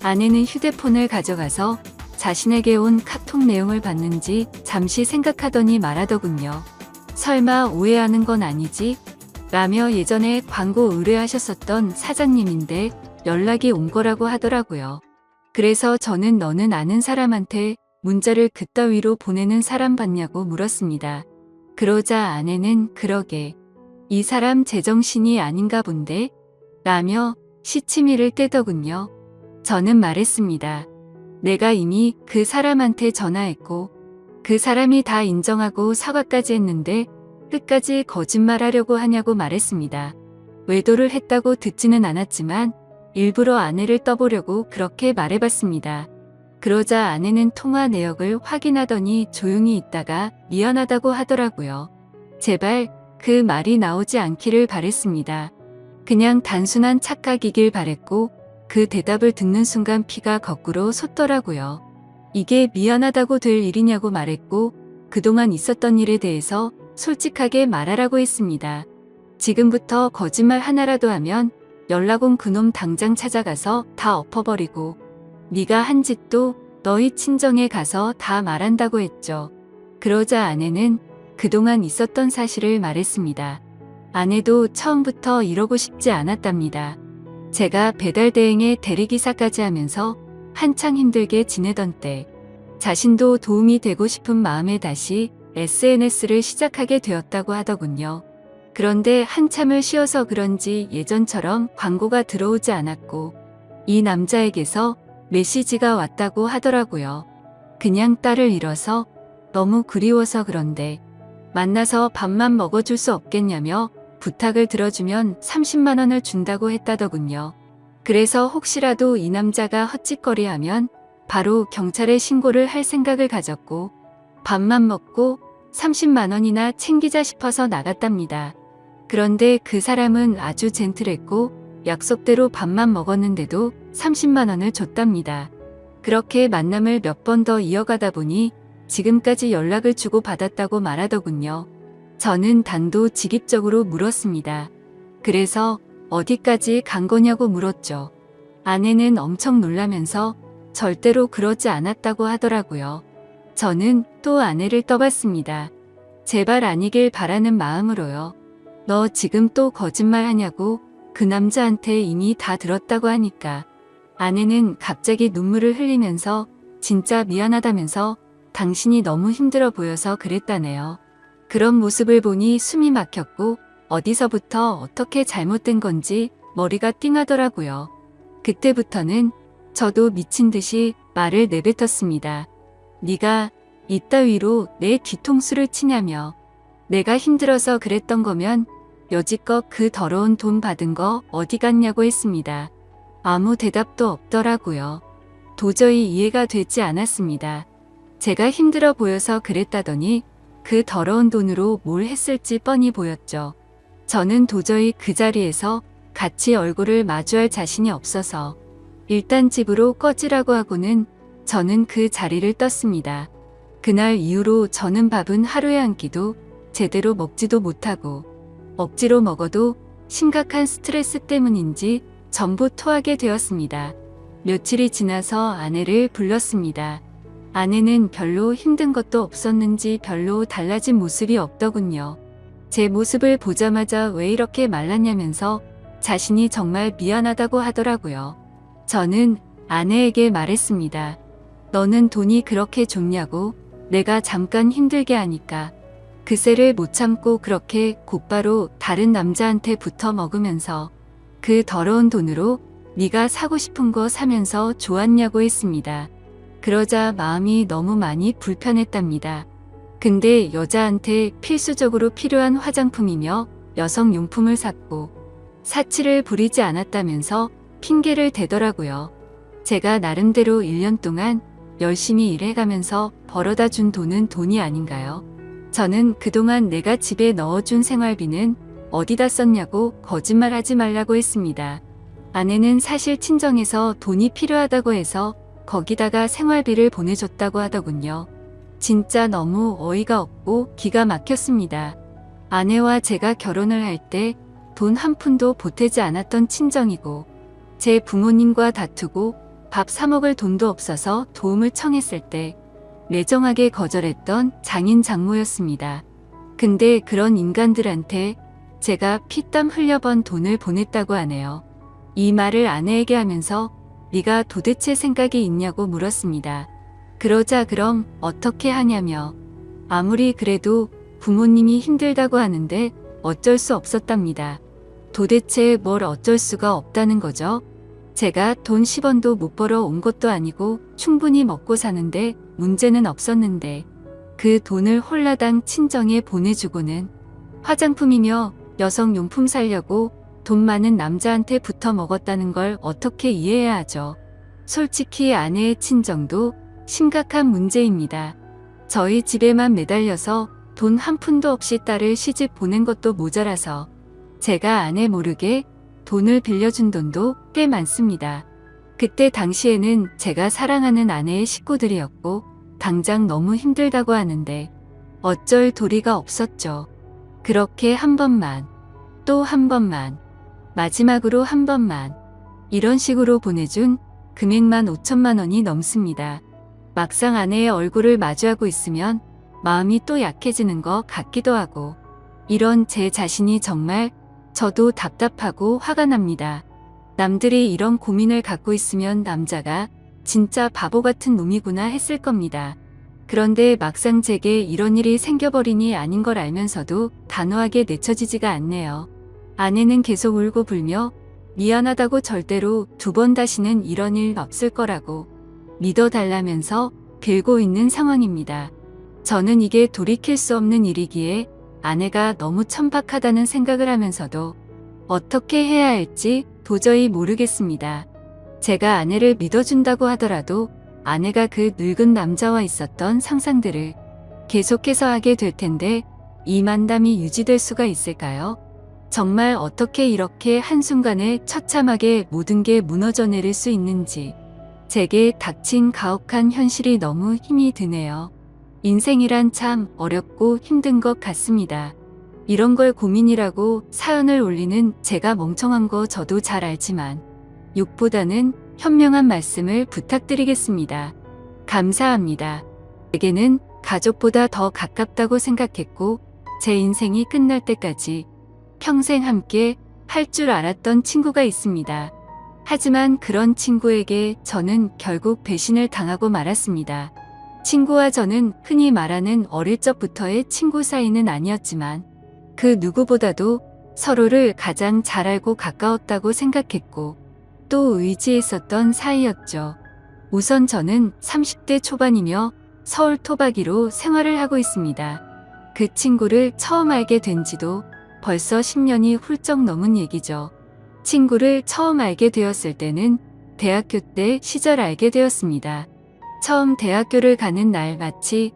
아내는 휴대폰을 가져가서 자신에게 온 카톡 내용을 봤는지 잠시 생각하더니 말하더군요. 설마 오해하는 건 아니지? 라며 예전에 광고 의뢰하셨었던 사장님인데 연락이 온 거라고 하더라고요. 그래서 저는 너는 아는 사람한테 문자를 그따위로 보내는 사람 봤냐고 물었습니다. 그러자 아내는 그러게 이 사람 제정신이 아닌가 본데? 라며 시치미를 떼더군요. 저는 말했습니다. 내가 이미 그 사람한테 전화했고 그 사람이 다 인정하고 사과까지 했는데 끝까지 거짓말하려고 하냐고 말했습니다. 외도를 했다고 듣지는 않았지만 일부러 아내를 떠보려고 그렇게 말해봤습니다. 그러자 아내는 통화 내역을 확인하더니 조용히 있다가 미안하다고 하더라고요. 제발 그 말이 나오지 않기를 바랬습니다. 그냥 단순한 착각이길 바랬고 그 대답을 듣는 순간 피가 거꾸로 솟더라고요. 이게 미안하다고 될 일이냐고 말했고 그동안 있었던 일에 대해서 솔직하게 말하라고 했습니다. 지금부터 거짓말 하나라도 하면 연락 온 그놈 당장 찾아가서 다 엎어버리고 네가 한 짓도 너희 친정에 가서 다 말한다고 했죠. 그러자 아내는 그동안 있었던 사실을 말했습니다. 아내도 처음부터 이러고 싶지 않았답니다. 제가 배달 대행에 대리기사까지 하면서 한창 힘들게 지내던 때 자신도 도움이 되고 싶은 마음에 다시 SNS를 시작하게 되었다고 하더군요. 그런데 한참을 쉬어서 그런지 예전처럼 광고가 들어오지 않았고 이 남자에게서 메시지가 왔다고 하더라고요. 그냥 딸을 잃어서 너무 그리워서 그런데 만나서 밥만 먹어줄 수 없겠냐며 부탁을 들어주면 30만 원을 준다고 했다더군요. 그래서 혹시라도 이 남자가 헛짓거리하면 바로 경찰에 신고를 할 생각을 가졌고 밥만 먹고 30만 원이나 챙기자 싶어서 나갔답니다. 그런데 그 사람은 아주 젠틀했고 약속대로 밥만 먹었는데도 30만 원을 줬답니다. 그렇게 만남을 몇 번 더 이어가다 보니 지금까지 연락을 주고 받았다고 말하더군요. 저는 단도직입적으로 물었습니다. 그래서 어디까지 간 거냐고 물었죠. 아내는 엄청 놀라면서 절대로 그러지 않았다고 하더라고요. 저는 또 아내를 떠봤습니다. 제발 아니길 바라는 마음으로요. 너 지금 또 거짓말 하냐고 그 남자한테 이미 다 들었다고 하니까. 아내는 갑자기 눈물을 흘리면서 진짜 미안하다면서 당신이 너무 힘들어 보여서 그랬다네요. 그런 모습을 보니 숨이 막혔고 어디서부터 어떻게 잘못된 건지 머리가 띵하더라고요. 그때부터는 저도 미친 듯이 말을 내뱉었습니다. 네가 이따위로 내 뒤통수를 치냐며. 내가 힘들어서 그랬던 거면 여지껏 그 더러운 돈 받은 거 어디 갔냐고 했습니다. 아무 대답도 없더라고요. 도저히 이해가 되지 않았습니다. 제가 힘들어 보여서 그랬다더니 그 더러운 돈으로 뭘 했을지 뻔히 보였죠. 저는 도저히 그 자리에서 같이 얼굴을 마주할 자신이 없어서 일단 집으로 꺼지라고 하고는 저는 그 자리를 떴습니다. 그날 이후로 저는 밥은 하루에 한 끼도 제대로 먹지도 못하고 억지로 먹어도 심각한 스트레스 때문인지 전부 토하게 되었습니다. 며칠이 지나서 아내를 불렀습니다. 아내는 별로 힘든 것도 없었는지 별로 달라진 모습이 없더군요. 제 모습을 보자마자 왜 이렇게 말랐냐면서 자신이 정말 미안하다고 하더라고요. 저는 아내에게 말했습니다. 너는 돈이 그렇게 좋냐고. 내가 잠깐 힘들게 하니까 그새를 못 참고 그렇게 곧바로 다른 남자한테 붙어 먹으면서 그 더러운 돈으로 네가 사고 싶은 거 사면서 좋았냐고 했습니다. 그러자 마음이 너무 많이 불편했답니다. 근데 여자한테 필수적으로 필요한 화장품이며 여성용품을 샀고 사치를 부리지 않았다면서 핑계를 대더라고요. 제가 나름대로 1년 동안 열심히 일해가면서 벌어다 준 돈은 돈이 아닌가요? 저는 그동안 내가 집에 넣어준 생활비는 어디다 썼냐고 거짓말하지 말라고 했습니다. 아내는 사실 친정에서 돈이 필요하다고 해서 거기다가 생활비를 보내줬다고 하더군요. 진짜 너무 어이가 없고 기가 막혔습니다. 아내와 제가 결혼을 할 때 돈 한 푼도 보태지 않았던 친정이고 제 부모님과 다투고 밥 사 먹을 돈도 없어서 도움을 청했을 때 매정하게 거절했던 장인 장모였습니다. 근데 그런 인간들한테 제가 피땀 흘려 번 돈을 보냈다고 하네요. 이 말을 아내에게 하면서 네가 도대체 생각이 있냐고 물었습니다. 그러자 그럼 어떻게 하냐며 아무리 그래도 부모님이 힘들다고 하는데 어쩔 수 없었답니다. 도대체 뭘 어쩔 수가 없다는 거죠? 제가 돈 10원도 못 벌어 온 것도 아니고 충분히 먹고 사는데 문제는 없었는데 그 돈을 홀라당 친정에 보내주고는 화장품이며 여성용품 사려고 돈 많은 남자한테 붙어 먹었다는 걸 어떻게 이해해야 하죠? 솔직히 아내의 친정도 심각한 문제입니다. 저희 집에만 매달려서 돈 한 푼도 없이 딸을 시집 보낸 것도 모자라서 제가 아내 모르게 돈을 빌려준 돈도 꽤 많습니다. 그때 당시에는 제가 사랑하는 아내의 식구들이었고 당장 너무 힘들다고 하는데 어쩔 도리가 없었죠. 그렇게 한 번만, 또 한 번만, 마지막으로 한 번만 이런 식으로 보내준 금액만 5천만 원이 넘습니다. 막상 아내의 얼굴을 마주하고 있으면 마음이 또 약해지는 것 같기도 하고 이런 제 자신이 정말 저도 답답하고 화가 납니다. 남들이 이런 고민을 갖고 있으면 남자가 진짜 바보 같은 놈이구나 했을 겁니다. 그런데 막상 제게 이런 일이 생겨버리니 아닌 걸 알면서도 단호하게 내쳐지지가 않네요. 아내는 계속 울고 불며 미안하다고 절대로 2번 다시는 이런 일 없을 거라고 믿어달라면서 빌고 있는 상황입니다. 저는 이게 돌이킬 수 없는 일이기에 아내가 너무 천박하다는 생각을 하면서도 어떻게 해야 할지 도저히 모르겠습니다. 제가 아내를 믿어준다고 하더라도 아내가 그 늙은 남자와 있었던 상상들을 계속해서 하게 될 텐데 이 만담이 유지될 수가 있을까요? 정말 어떻게 이렇게 한순간에 처참하게 모든 게 무너져 내릴 수 있는지 제게 닥친 가혹한 현실이 너무 힘이 드네요. 인생이란 참 어렵고 힘든 것 같습니다. 이런 걸 고민이라고 사연을 올리는 제가 멍청한 거 저도 잘 알지만 욕보다는 현명한 말씀을 부탁드리겠습니다. 감사합니다. 제게는 가족보다 더 가깝다고 생각했고 제 인생이 끝날 때까지 평생 함께 할 줄 알았던 친구가 있습니다. 하지만 그런 친구에게 저는 결국 배신을 당하고 말았습니다. 친구와 저는 흔히 말하는 어릴 적부터의 친구 사이는 아니었지만 그 누구보다도 서로를 가장 잘 알고 가까웠다고 생각했고 또 의지했었던 사이였죠. 우선 저는 30대 초반이며 서울 토박이로 생활을 하고 있습니다. 그 친구를 처음 알게 된 지도 벌써 10년이 훌쩍 넘은 얘기죠. 친구를 처음 알게 되었을 때는 대학교 때 시절 알게 되었습니다. 처음 대학교를 가는 날 마치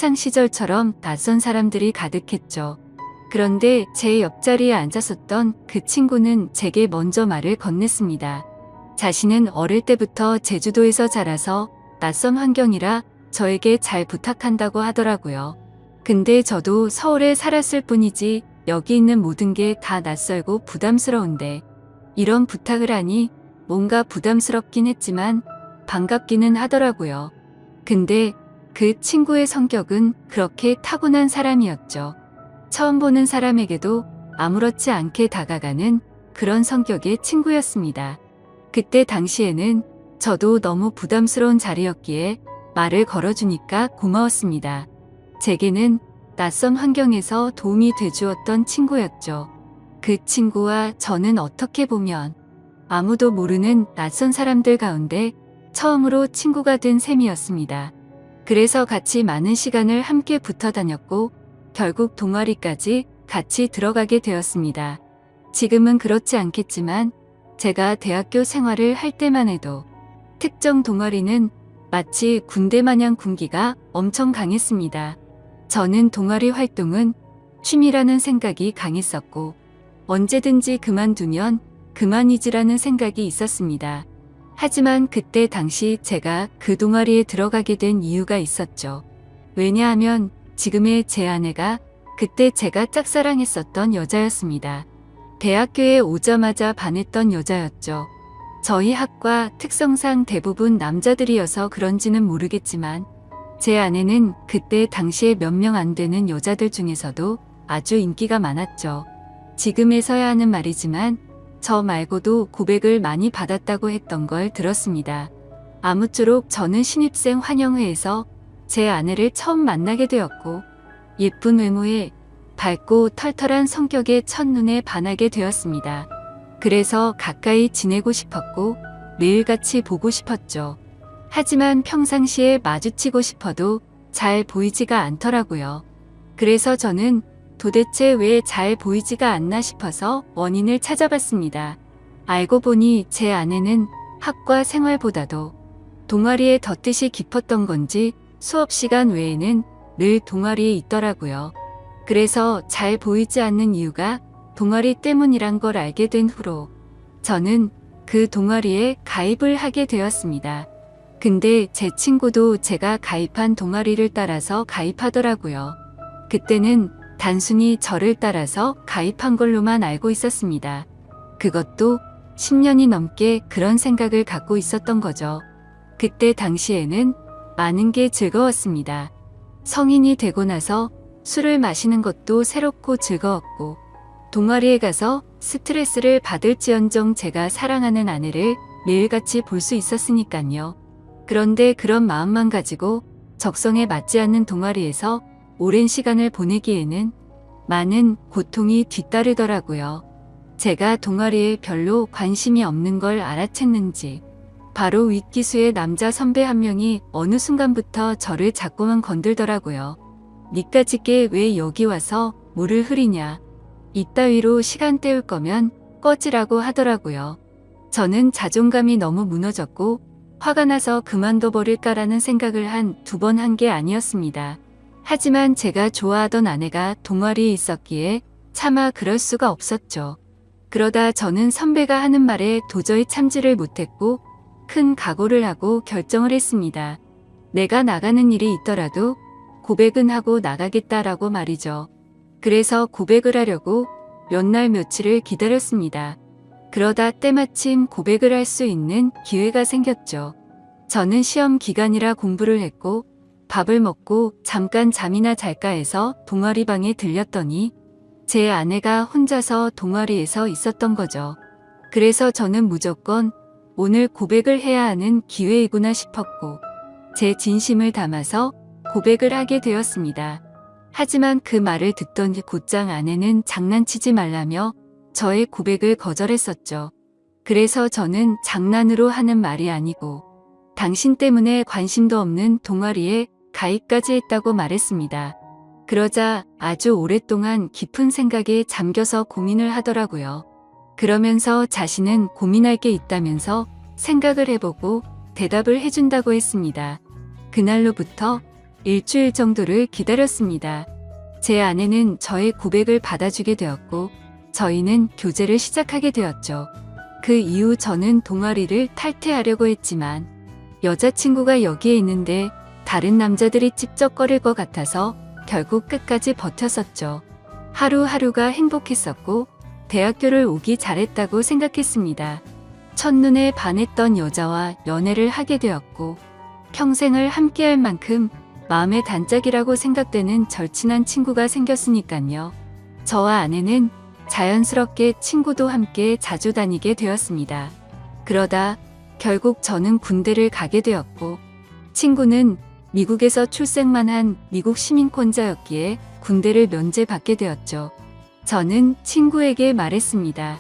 학창시절처럼 낯선 사람들이 가득했죠. 그런데 제 옆자리에 앉았었던 그 친구는 제게 먼저 말을 건넸습니다. 자신은 어릴 때부터 제주도에서 자라서 낯선 환경이라 저에게 잘 부탁한다고 하더라고요. 근데 저도 서울에 살았을 뿐이지 여기 있는 모든 게 다 낯설고 부담스러운데 이런 부탁을 하니 뭔가 부담스럽긴 했지만 반갑기는 하더라고요. 근데 그 친구의 성격은 그렇게 타고난 사람이었죠. 처음 보는 사람에게도 아무렇지 않게 다가가는 그런 성격의 친구였습니다. 그때 당시에는 저도 너무 부담스러운 자리였기에 말을 걸어주니까 고마웠습니다. 제게는 낯선 환경에서 도움이 돼주었던 친구였죠. 그 친구와 저는 어떻게 보면 아무도 모르는 낯선 사람들 가운데 처음으로 친구가 된 셈이었습니다. 그래서 같이 많은 시간을 함께 붙어 다녔고 결국 동아리까지 같이 들어가게 되었습니다. 지금은 그렇지 않겠지만 제가 대학교 생활을 할 때만 해도 특정 동아리는 마치 군대 마냥 군기가 엄청 강했습니다. 저는 동아리 활동은 취미라는 생각이 강했었고 언제든지 그만두면 그만이지라는 생각이 있었습니다. 하지만 그때 당시 제가 그 동아리에 들어가게 된 이유가 있었죠. 왜냐하면 지금의 제 아내가 그때 제가 짝사랑했었던 여자였습니다. 대학교에 오자마자 반했던 여자였죠. 저희 학과 특성상 대부분 남자들이어서 그런지는 모르겠지만 제 아내는 그때 당시에 몇 명 안 되는 여자들 중에서도 아주 인기가 많았죠. 지금에서야 하는 말이지만 저 말고도 고백을 많이 받았다고 했던 걸 들었습니다. 아무쪼록 저는 신입생 환영회에서 제 아내를 처음 만나게 되었고 예쁜 외모에 밝고 털털한 성격에 첫눈에 반하게 되었습니다. 그래서 가까이 지내고 싶었고 매일같이 보고 싶었죠. 하지만 평상시에 마주치고 싶어도 잘 보이지가 않더라고요. 그래서 저는 도대체 왜 잘 보이지가 않나 싶어서 원인을 찾아봤습니다. 알고 보니 제 아내는 학과 생활보다도 동아리에 더 뜻이 깊었던 건지 수업 시간 외에는 늘 동아리에 있더라고요. 그래서 잘 보이지 않는 이유가 동아리 때문이란 걸 알게 된 후로 저는 그 동아리에 가입을 하게 되었습니다. 근데 제 친구도 제가 가입한 동아리를 따라서 가입하더라고요. 그때는 단순히 저를 따라서 가입한 걸로만 알고 있었습니다. 그것도 10년이 넘게 그런 생각을 갖고 있었던 거죠. 그때 당시에는 많은 게 즐거웠습니다. 성인이 되고 나서 술을 마시는 것도 새롭고 즐거웠고 동아리에 가서 스트레스를 받을지언정 제가 사랑하는 아내를 매일같이 볼 수 있었으니까요. 그런데 그런 마음만 가지고 적성에 맞지 않는 동아리에서 오랜 시간을 보내기에는 많은 고통이 뒤따르더라고요. 제가 동아리에 별로 관심이 없는 걸 알아챘는지 바로 윗기수의 남자 선배 한 명이 어느 순간부터 저를 자꾸만 건들더라고요. 니까짓게 왜 여기 와서 물을 흐리냐. 이따위로 시간 때울 거면 꺼지라고 하더라고요. 저는 자존감이 너무 무너졌고 화가 나서 그만둬 버릴까라는 생각을 한 두 번 한 게 아니었습니다. 하지만 제가 좋아하던 아내가 동아리에 있었기에 차마 그럴 수가 없었죠. 그러다 저는 선배가 하는 말에 도저히 참지를 못했고 큰 각오를 하고 결정을 했습니다. 내가 나가는 일이 있더라도 고백은 하고 나가겠다라고 말이죠. 그래서 고백을 하려고 몇 날 며칠을 기다렸습니다. 그러다 때마침 고백을 할 수 있는 기회가 생겼죠. 저는 시험 기간이라 공부를 했고 밥을 먹고 잠깐 잠이나 잘까 해서 동아리 방에 들렸더니 제 아내가 혼자서 동아리에서 있었던 거죠. 그래서 저는 무조건 오늘 고백을 해야 하는 기회이구나 싶었고 제 진심을 담아서 고백을 하게 되었습니다. 하지만 그 말을 듣던 곧장 아내는 장난치지 말라며 저의 고백을 거절했었죠. 그래서 저는 장난으로 하는 말이 아니고 당신 때문에 관심도 없는 동아리에 가입까지 했다고 말했습니다. 그러자 아주 오랫동안 깊은 생각에 잠겨서 고민을 하더라고요. 그러면서 자신은 고민할 게 있다면서 생각을 해보고 대답을 해준다고 했습니다. 그날로부터 일주일 정도를 기다렸습니다. 제 아내는 저의 고백을 받아주게 되었고 저희는 교제를 시작하게 되었죠. 그 이후 저는 동아리를 탈퇴하려고 했지만 여자친구가 여기에 있는데 다른 남자들이 찝쩍거릴 것 같아서 결국 끝까지 버텼었죠. 하루하루가 행복했었고 대학교를 오기 잘했다고 생각했습니다. 첫눈에 반했던 여자와 연애를 하게 되었고 평생을 함께할 만큼 마음의 단짝이라고 생각되는 절친한 친구가 생겼으니까요. 저와 아내는 자연스럽게 친구도 함께 자주 다니게 되었습니다. 그러다 결국 저는 군대를 가게 되었고 친구는 미국에서 출생만 한 미국 시민권자였기에 군대를 면제받게 되었죠. 저는 친구에게 말했습니다.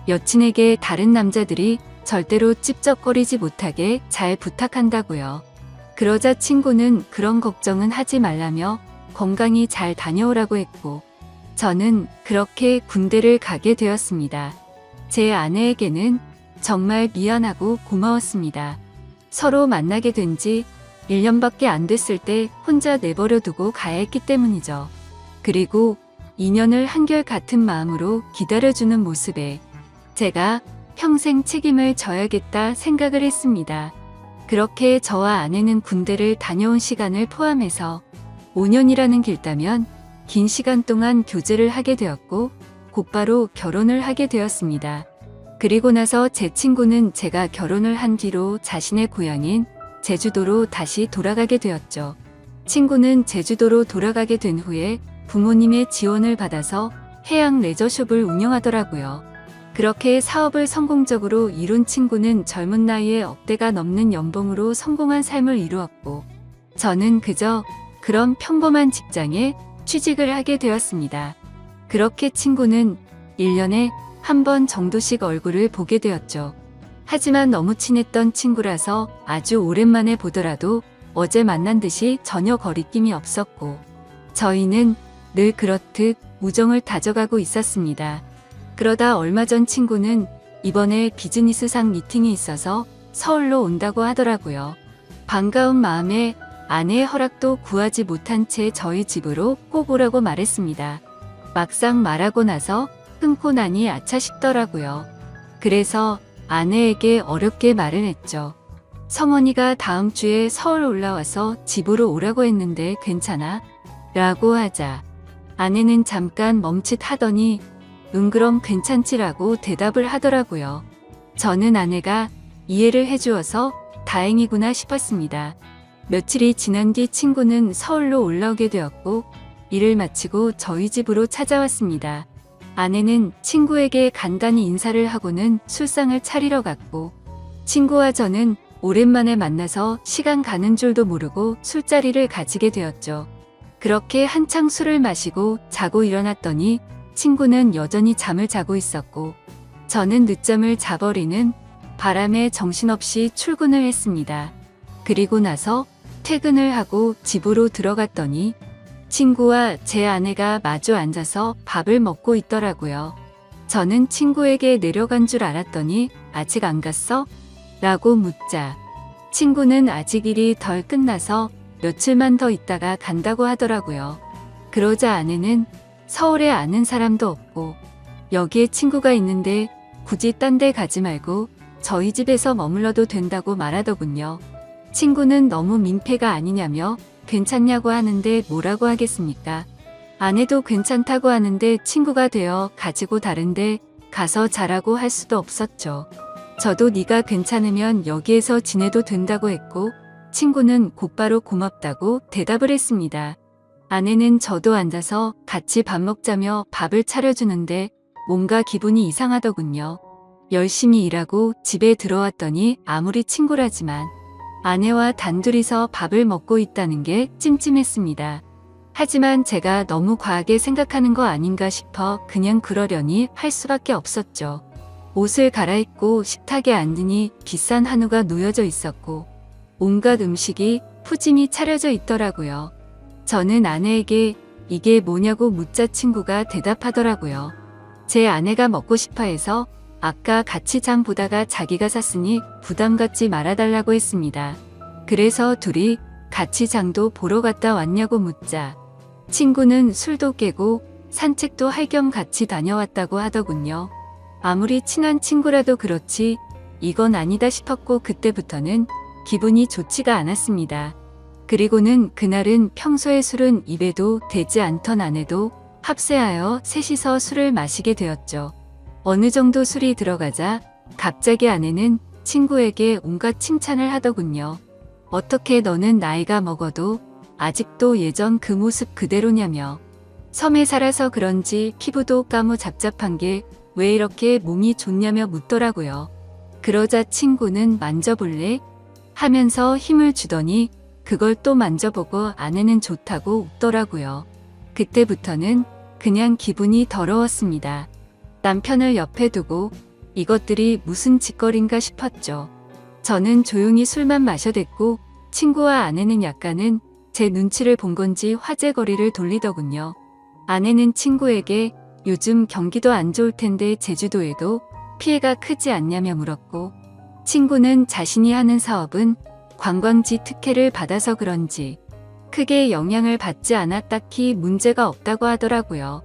여친에게 다른 남자들이 절대로 찝쩍거리지 못하게 잘 부탁한다고요. 그러자 친구는 그런 걱정은 하지 말라며 건강히 잘 다녀오라고 했고, 저는 그렇게 군대를 가게 되었습니다. 제 아내에게는 정말 미안하고 고마웠습니다. 서로 만나게 된 지 1년밖에 안 됐을 때 혼자 내버려 두고 가야 했기 때문이죠. 그리고 인연을 한결같은 마음으로 기다려주는 모습에 제가 평생 책임을 져야겠다 생각을 했습니다. 그렇게 저와 아내는 군대를 다녀온 시간을 포함해서 5년이라는 길다면 긴 시간 동안 교제를 하게 되었고 곧바로 결혼을 하게 되었습니다. 그리고 나서 제 친구는 제가 결혼을 한 뒤로 자신의 고향인 제주도로 다시 돌아가게 되었죠. 친구는 제주도로 돌아가게 된 후에 부모님의 지원을 받아서 해양 레저숍을 운영하더라고요. 그렇게 사업을 성공적으로 이룬 친구는 젊은 나이에 억대가 넘는 연봉으로 성공한 삶을 이루었고, 저는 그저 그런 평범한 직장에 취직을 하게 되었습니다. 그렇게 친구는 1년에 한 번 정도씩 얼굴을 보게 되었죠. 하지만 너무 친했던 친구라서 아주 오랜만에 보더라도 어제 만난 듯이 전혀 거리낌이 없었고, 저희는 늘 그렇듯 우정을 다져가고 있었습니다. 그러다 얼마 전 친구는 이번에 비즈니스상 미팅이 있어서 서울로 온다고 하더라고요. 반가운 마음에 아내의 허락도 구하지 못한 채 저희 집으로 꼭 오라고 말했습니다. 막상 말하고 나서 끊고 나니 아차 싶더라고요. 그래서 아내에게 어렵게 말을 했죠. 성원이가 다음 주에 서울 올라와서 집으로 오라고 했는데 괜찮아? 라고 하자 아내는 잠깐 멈칫하더니 그럼 괜찮지라고 대답을 하더라고요. 저는 아내가 이해를 해주어서 다행이구나 싶었습니다. 며칠이 지난 뒤 친구는 서울로 올라오게 되었고 일을 마치고 저희 집으로 찾아왔습니다. 아내는 친구에게 간단히 인사를 하고는 술상을 차리러 갔고, 친구와 저는 오랜만에 만나서 시간 가는 줄도 모르고 술자리를 가지게 되었죠. 그렇게 한창 술을 마시고 자고 일어났더니 친구는 여전히 잠을 자고 있었고, 저는 늦잠을 자버리는 바람에 정신없이 출근을 했습니다. 그리고 나서 퇴근을 하고 집으로 들어갔더니 친구와 제 아내가 마주 앉아서 밥을 먹고 있더라고요. 저는 친구에게 내려간 줄 알았더니 아직 안 갔어? 라고 묻자 친구는 아직 일이 덜 끝나서 며칠만 더 있다가 간다고 하더라고요. 그러자 아내는 서울에 아는 사람도 없고 여기에 친구가 있는데 굳이 딴 데 가지 말고 저희 집에서 머물러도 된다고 말하더군요. 친구는 너무 민폐가 아니냐며 괜찮냐고 하는데 뭐라고 하겠습니까? 아내도 괜찮다고 하는데 친구가 되어 가지고 다른데 가서 자라고 할 수도 없었죠. 저도 네가 괜찮으면 여기에서 지내도 된다고 했고 친구는 곧바로 고맙다고 대답을 했습니다. 아내는 저도 앉아서 같이 밥 먹자며 밥을 차려주는데 뭔가 기분이 이상하더군요. 열심히 일하고 집에 들어왔더니 아무리 친구라지만 아내와 단둘이서 밥을 먹고 있다는 게 찜찜했습니다. 하지만 제가 너무 과하게 생각하는 거 아닌가 싶어 그냥 그러려니 할 수밖에 없었죠. 옷을 갈아입고 식탁에 앉으니 비싼 한우가 놓여져 있었고 온갖 음식이 푸짐히 차려져 있더라고요. 저는 아내에게 이게 뭐냐고 묻자 친구가 대답하더라고요. 제 아내가 먹고 싶어 해서 아까 같이 장 보다가 자기가 샀으니 부담 갖지 말아달라고 했습니다. 그래서 둘이 같이 장도 보러 갔다 왔냐고 묻자 친구는 술도 깨고 산책도 할 겸 같이 다녀왔다고 하더군요. 아무리 친한 친구라도 그렇지 이건 아니다 싶었고 그때부터는 기분이 좋지가 않았습니다. 그리고는 그날은 평소에 술은 입에도 대지 않던 아내도 합세하여 셋이서 술을 마시게 되었죠. 어느 정도 술이 들어가자 갑자기 아내는 친구에게 온갖 칭찬을 하더군요. 어떻게 너는 나이가 먹어도 아직도 예전 그 모습 그대로냐며 섬에 살아서 그런지 피부도 까무잡잡한 게 왜 이렇게 몸이 좋냐며 묻더라고요. 그러자 친구는 만져볼래? 하면서 힘을 주더니 그걸 또 만져보고 아내는 좋다고 웃더라고요. 그때부터는 그냥 기분이 더러웠습니다. 남편을 옆에 두고 이것들이 무슨 짓거리인가 싶었죠. 저는 조용히 술만 마셔댔고 친구와 아내는 약간은 제 눈치를 본 건지 화제거리를 돌리더군요. 아내는 친구에게 요즘 경기도 안 좋을 텐데 제주도에도 피해가 크지 않냐며 물었고, 친구는 자신이 하는 사업은 관광지 특혜를 받아서 그런지 크게 영향을 받지 않아 딱히 문제가 없다고 하더라고요.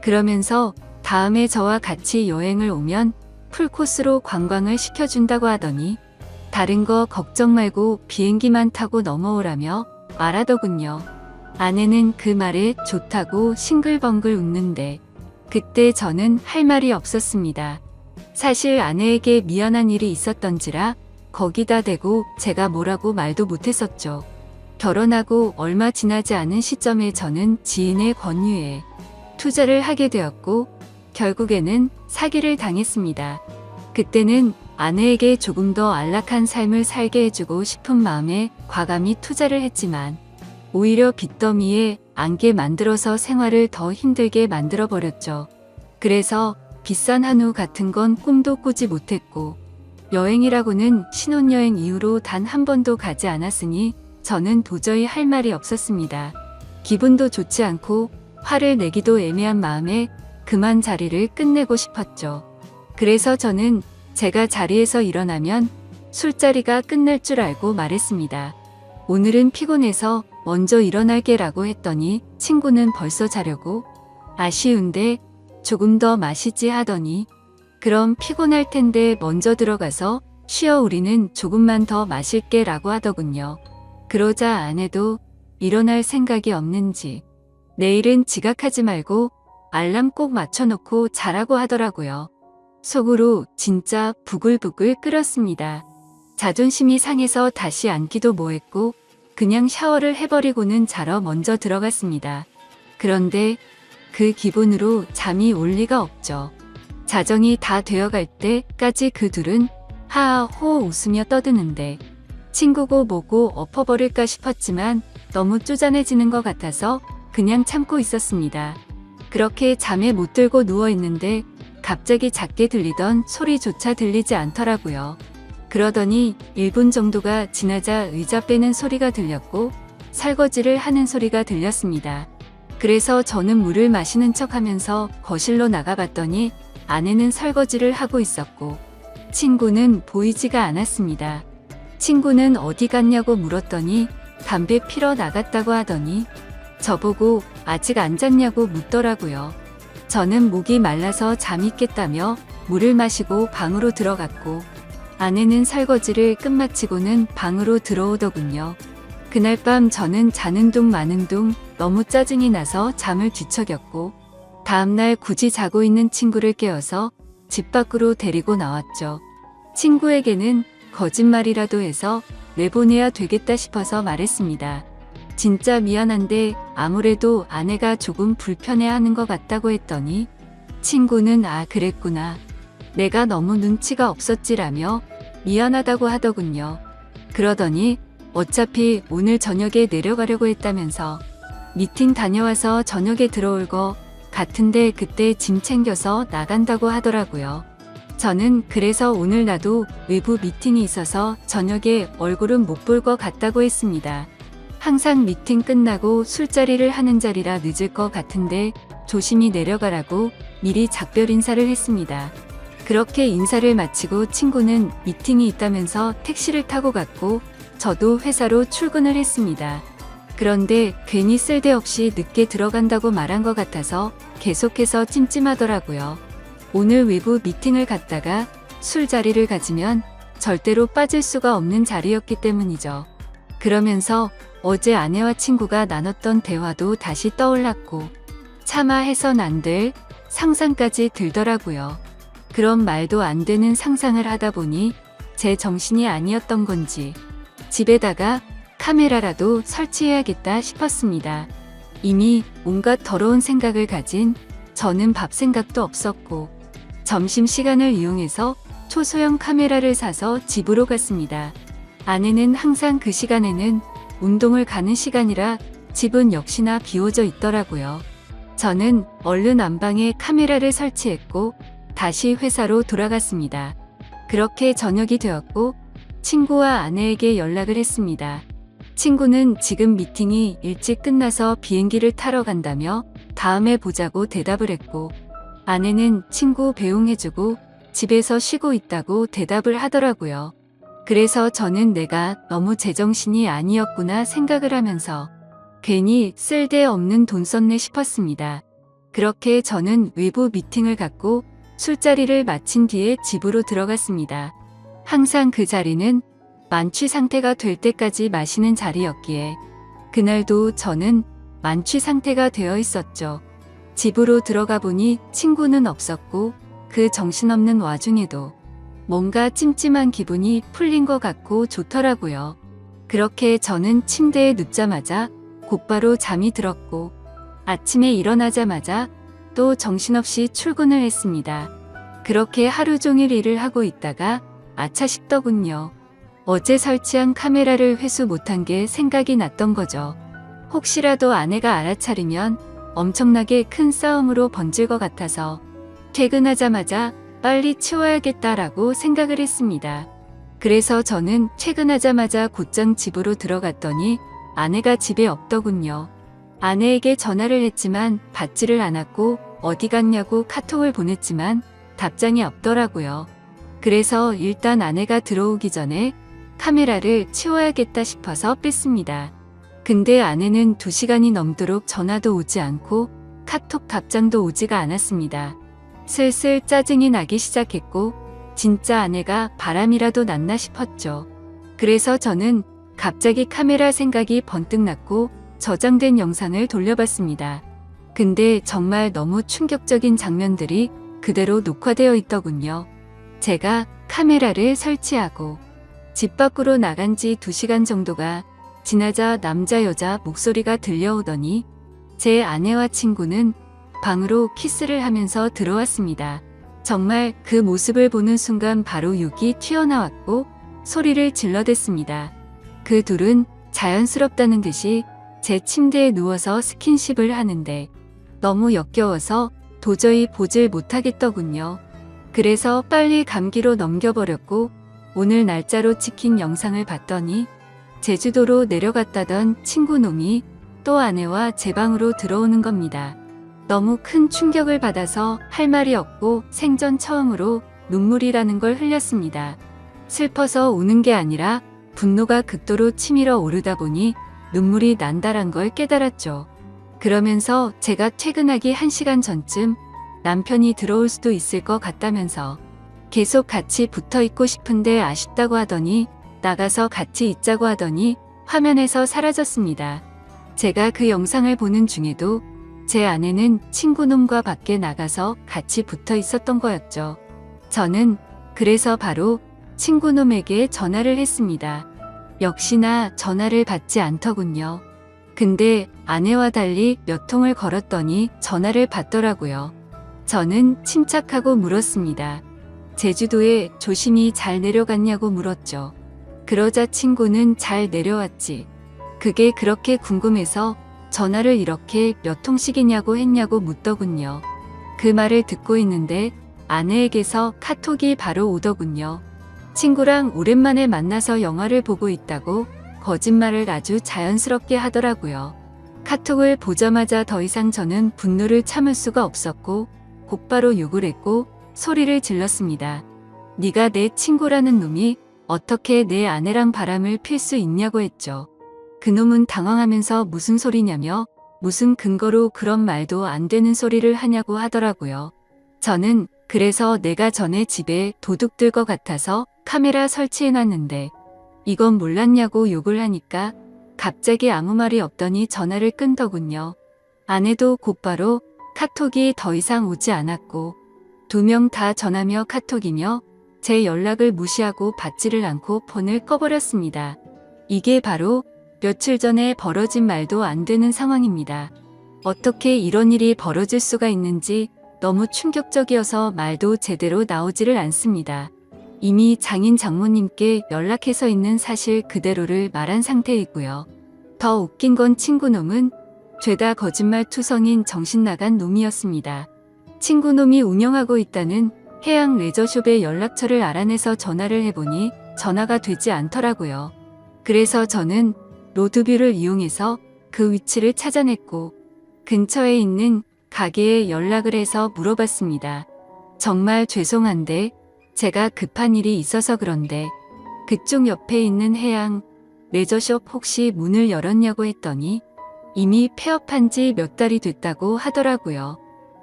그러면서 다음에 저와 같이 여행을 오면 풀코스로 관광을 시켜준다고 하더니 다른 거 걱정 말고 비행기만 타고 넘어오라며 말하더군요. 아내는 그 말에 좋다고 싱글벙글 웃는데 그때 저는 할 말이 없었습니다. 사실 아내에게 미안한 일이 있었던지라 거기다 대고 제가 뭐라고 말도 못했었죠. 결혼하고 얼마 지나지 않은 시점에 저는 지인의 권유에 투자를 하게 되었고 결국에는 사기를 당했습니다. 그때는 아내에게 조금 더 안락한 삶을 살게 해주고 싶은 마음에 과감히 투자를 했지만 오히려 빚더미에 안게 만들어서 생활을 더 힘들게 만들어버렸죠. 그래서 비싼 한우 같은 건 꿈도 꾸지 못했고 여행이라고는 신혼여행 이후로 단 한 번도 가지 않았으니 저는 도저히 할 말이 없었습니다. 기분도 좋지 않고 화를 내기도 애매한 마음에 그만 자리를 끝내고 싶었죠. 그래서 저는 제가 자리에서 일어나면 술자리가 끝날 줄 알고 말했습니다. 오늘은 피곤해서 먼저 일어날게 라고 했더니 친구는 벌써 자려고 아쉬운데 조금 더 마시지 하더니 그럼 피곤할 텐데 먼저 들어가서 쉬어 우리는 조금만 더 마실게 라고 하더군요. 그러자 아내도 일어날 생각이 없는지 내일은 지각하지 말고 알람 꼭 맞춰놓고 자라고 하더라고요. 속으로 진짜 부글부글 끓었습니다. 자존심이 상해서 다시 앉기도 뭐했고 그냥 샤워를 해버리고는 자러 먼저 들어갔습니다. 그런데 그 기분으로 잠이 올 리가 없죠. 자정이 다 되어갈 때까지 그 둘은 하하호 웃으며 떠드는데 친구고 뭐고 엎어버릴까 싶었지만 너무 쪼잔해지는 것 같아서 그냥 참고 있었습니다. 그렇게 잠에 못 들고 누워있는데 갑자기 작게 들리던 소리조차 들리지 않더라고요. 그러더니 1분 정도가 지나자 의자 빼는 소리가 들렸고 설거지를 하는 소리가 들렸습니다. 그래서 저는 물을 마시는 척하면서 거실로 나가봤더니 아내는 설거지를 하고 있었고 친구는 보이지가 않았습니다. 친구는 어디 갔냐고 물었더니 담배 피러 나갔다고 하더니 저보고 아직 안 잤냐고 묻더라고요. 저는 목이 말라서 잠이 깼다며 물을 마시고 방으로 들어갔고 아내는 설거지를 끝마치고는 방으로 들어오더군요. 그날 밤 저는 자는 둥 마는 둥 너무 짜증이 나서 잠을 뒤척였고 다음날 굳이 자고 있는 친구를 깨워서 집 밖으로 데리고 나왔죠. 친구에게는 거짓말이라도 해서 내보내야 되겠다 싶어서 말했습니다. 진짜 미안한데 아무래도 아내가 조금 불편해하는 것 같다고 했더니 친구는 아 그랬구나. 내가 너무 눈치가 없었지라며 미안하다고 하더군요. 그러더니 어차피 오늘 저녁에 내려가려고 했다면서 미팅 다녀와서 저녁에 들어올 거 같은데 그때 짐 챙겨서 나간다고 하더라고요. 저는 그래서 오늘 나도 외부 미팅이 있어서 저녁에 얼굴은 못 볼 것 같다고 했습니다. 항상 미팅 끝나고 술자리를 하는 자리라 늦을 것 같은데 조심히 내려가라고 미리 작별 인사를 했습니다. 그렇게 인사를 마치고 친구는 미팅이 있다면서 택시를 타고 갔고 저도 회사로 출근을 했습니다. 그런데 괜히 쓸데없이 늦게 들어간다고 말한 것 같아서 계속해서 찜찜하더라고요. 오늘 외부 미팅을 갔다가 술자리를 가지면 절대로 빠질 수가 없는 자리였기 때문이죠. 그러면서 어제 아내와 친구가 나눴던 대화도 다시 떠올랐고 차마 해선 안 될 상상까지 들더라고요. 그런 말도 안 되는 상상을 하다 보니 제 정신이 아니었던 건지 집에다가 카메라라도 설치해야겠다 싶었습니다. 이미 온갖 더러운 생각을 가진 저는 밥 생각도 없었고 점심시간을 이용해서 초소형 카메라를 사서 집으로 갔습니다. 아내는 항상 그 시간에는 운동을 가는 시간이라 집은 역시나 비워져 있더라고요. 저는 얼른 안방에 카메라를 설치했고 다시 회사로 돌아갔습니다. 그렇게 저녁이 되었고 친구와 아내에게 연락을 했습니다. 친구는 지금 미팅이 일찍 끝나서 비행기를 타러 간다며 다음에 보자고 대답을 했고, 아내는 친구 배웅해주고 집에서 쉬고 있다고 대답을 하더라고요. 그래서 저는 내가 너무 제정신이 아니었구나 생각을 하면서 괜히 쓸데없는 돈 썼네 싶었습니다. 그렇게 저는 외부 미팅을 갖고 술자리를 마친 뒤에 집으로 들어갔습니다. 항상 그 자리는 만취 상태가 될 때까지 마시는 자리였기에 그날도 저는 만취 상태가 되어 있었죠. 집으로 들어가 보니 친구는 없었고 그 정신없는 와중에도 뭔가 찜찜한 기분이 풀린 것 같고 좋더라고요. 그렇게 저는 침대에 눕자마자 곧바로 잠이 들었고 아침에 일어나자마자 또 정신없이 출근을 했습니다. 그렇게 하루 종일 일을 하고 있다가 아차 싶더군요. 어제 설치한 카메라를 회수 못한 게 생각이 났던 거죠. 혹시라도 아내가 알아차리면 엄청나게 큰 싸움으로 번질 것 같아서 퇴근하자마자 빨리 치워야겠다라고 생각을 했습니다. 그래서 저는 퇴근하자마자 곧장 집으로 들어갔더니 아내가 집에 없더군요. 아내에게 전화를 했지만 받지를 않았고 어디 갔냐고 카톡을 보냈지만 답장이 없더라고요. 그래서 일단 아내가 들어오기 전에 카메라를 치워야겠다 싶어서 뺐습니다. 근데 아내는 2시간이 넘도록 전화도 오지 않고 카톡 답장도 오지가 않았습니다. 슬슬 짜증이 나기 시작했고 진짜 아내가 바람이라도 났나 싶었죠. 그래서 저는 갑자기 카메라 생각이 번뜩 났고 저장된 영상을 돌려봤습니다. 근데 정말 너무 충격적인 장면들이 그대로 녹화되어 있더군요. 제가 카메라를 설치하고 집 밖으로 나간 지 2시간 정도가 지나자 남자 여자 목소리가 들려오더니 제 아내와 친구는 방으로 키스를 하면서 들어왔습니다. 정말 그 모습을 보는 순간 바로 욕이 튀어나왔고 소리를 질러댔습니다. 그 둘은 자연스럽다는 듯이 제 침대에 누워서 스킨십을 하는데 너무 역겨워서 도저히 보질 못하겠더군요. 그래서 빨리 감기로 넘겨버렸고 오늘 날짜로 찍힌 영상을 봤더니 제주도로 내려갔다던 친구놈이 또 아내와 제 방으로 들어오는 겁니다. 너무 큰 충격을 받아서 할 말이 없고 생전 처음으로 눈물이라는 걸 흘렸습니다. 슬퍼서 우는 게 아니라 분노가 극도로 치밀어 오르다 보니 눈물이 난다란 걸 깨달았죠. 그러면서 제가 퇴근하기 1시간 전쯤 남편이 들어올 수도 있을 것 같다면서 계속 같이 붙어 있고 싶은데 아쉽다고 하더니 나가서 같이 있자고 하더니 화면에서 사라졌습니다. 제가 그 영상을 보는 중에도 제 아내는 친구놈과 밖에 나가서 같이 붙어 있었던 거였죠. 저는 그래서 바로 친구놈에게 전화를 했습니다. 역시나 전화를 받지 않더군요. 근데 아내와 달리 몇 통을 걸었더니 전화를 받더라고요. 저는 침착하고 물었습니다. 제주도에 조심히 잘 내려갔냐고 물었죠. 그러자 친구는 잘 내려왔지. 그게 그렇게 궁금해서 전화를 이렇게 몇 통씩이냐고 했냐고 묻더군요. 그 말을 듣고 있는데 아내에게서 카톡이 바로 오더군요. 친구랑 오랜만에 만나서 영화를 보고 있다고 거짓말을 아주 자연스럽게 하더라고요. 카톡을 보자마자 더 이상 저는 분노를 참을 수가 없었고 곧바로 욕을 했고 소리를 질렀습니다. 네가 내 친구라는 놈이 어떻게 내 아내랑 바람을 필 수 있냐고 했죠. 그놈은 당황하면서 무슨 소리냐며 무슨 근거로 그런 말도 안 되는 소리를 하냐고 하더라고요. 저는 그래서 내가 전에 집에 도둑 들 것 같아서 카메라 설치해놨는데 이건 몰랐냐고 욕을 하니까 갑자기 아무 말이 없더니 전화를 끊더군요. 아내도 곧바로 카톡이 더 이상 오지 않았고 2명 다 전화며 카톡이며 제 연락을 무시하고 받지를 않고 폰을 꺼버렸습니다. 이게 바로 며칠 전에 벌어진 말도 안 되는 상황입니다. 어떻게 이런 일이 벌어질 수가 있는지 너무 충격적이어서 말도 제대로 나오지를 않습니다. 이미 장인 장모님께 연락해서 있는 사실 그대로를 말한 상태이고요. 더 웃긴 건 친구놈은 죄다 거짓말 투성인 정신나간 놈이었습니다. 친구 놈이 운영하고 있다는 해양 레저숍의 연락처를 알아내서 전화를 해보니 전화가 되지 않더라고요. 그래서 저는 로드뷰를 이용해서 그 위치를 찾아냈고 근처에 있는 가게에 연락을 해서 물어봤습니다. 정말 죄송한데 제가 급한 일이 있어서 그런데 그쪽 옆에 있는 해양 레저숍 혹시 문을 열었냐고 했더니 이미 폐업한 지 몇 달이 됐다고 하더라고요.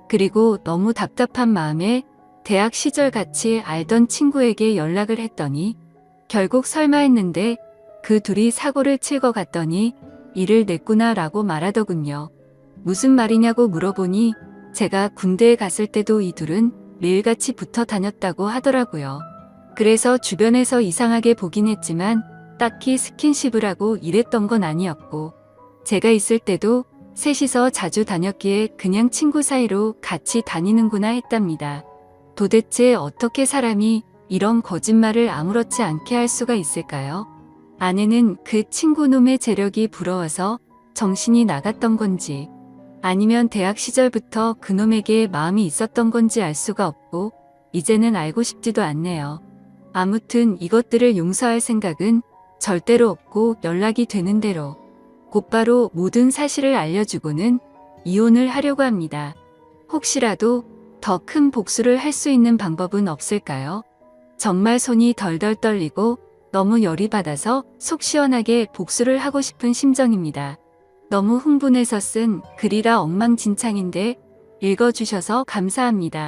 그리고 너무 답답한 마음에 대학 시절 같이 알던 친구에게 연락을 했더니 결국 설마 했는데 그 둘이 사고를 칠 것 같더니 일을 냈구나 라고 말하더군요. 무슨 말이냐고 물어보니 제가 군대에 갔을 때도 이 둘은 매일같이 붙어 다녔다고 하더라고요. 그래서 주변에서 이상하게 보긴 했지만 딱히 스킨십을 하고 이랬던 건 아니었고 제가 있을 때도 셋이서 자주 다녔기에 그냥 친구 사이로 같이 다니는구나 했답니다. 도대체 어떻게 사람이 이런 거짓말을 아무렇지 않게 할 수가 있을까요? 아내는 그 친구놈의 재력이 부러워서 정신이 나갔던 건지 아니면 대학 시절부터 그놈에게 마음이 있었던 건지 알 수가 없고 이제는 알고 싶지도 않네요. 아무튼 이것들을 용서할 생각은 절대로 없고 연락이 되는 대로 곧바로 모든 사실을 알려주고는 이혼을 하려고 합니다. 혹시라도 더 큰 복수를 할 수 있는 방법은 없을까요? 정말 손이 덜덜 떨리고 너무 열이 받아서 속 시원하게 복수를 하고 싶은 심정입니다. 너무 흥분해서 쓴 글이라 엉망진창인데 읽어주셔서 감사합니다.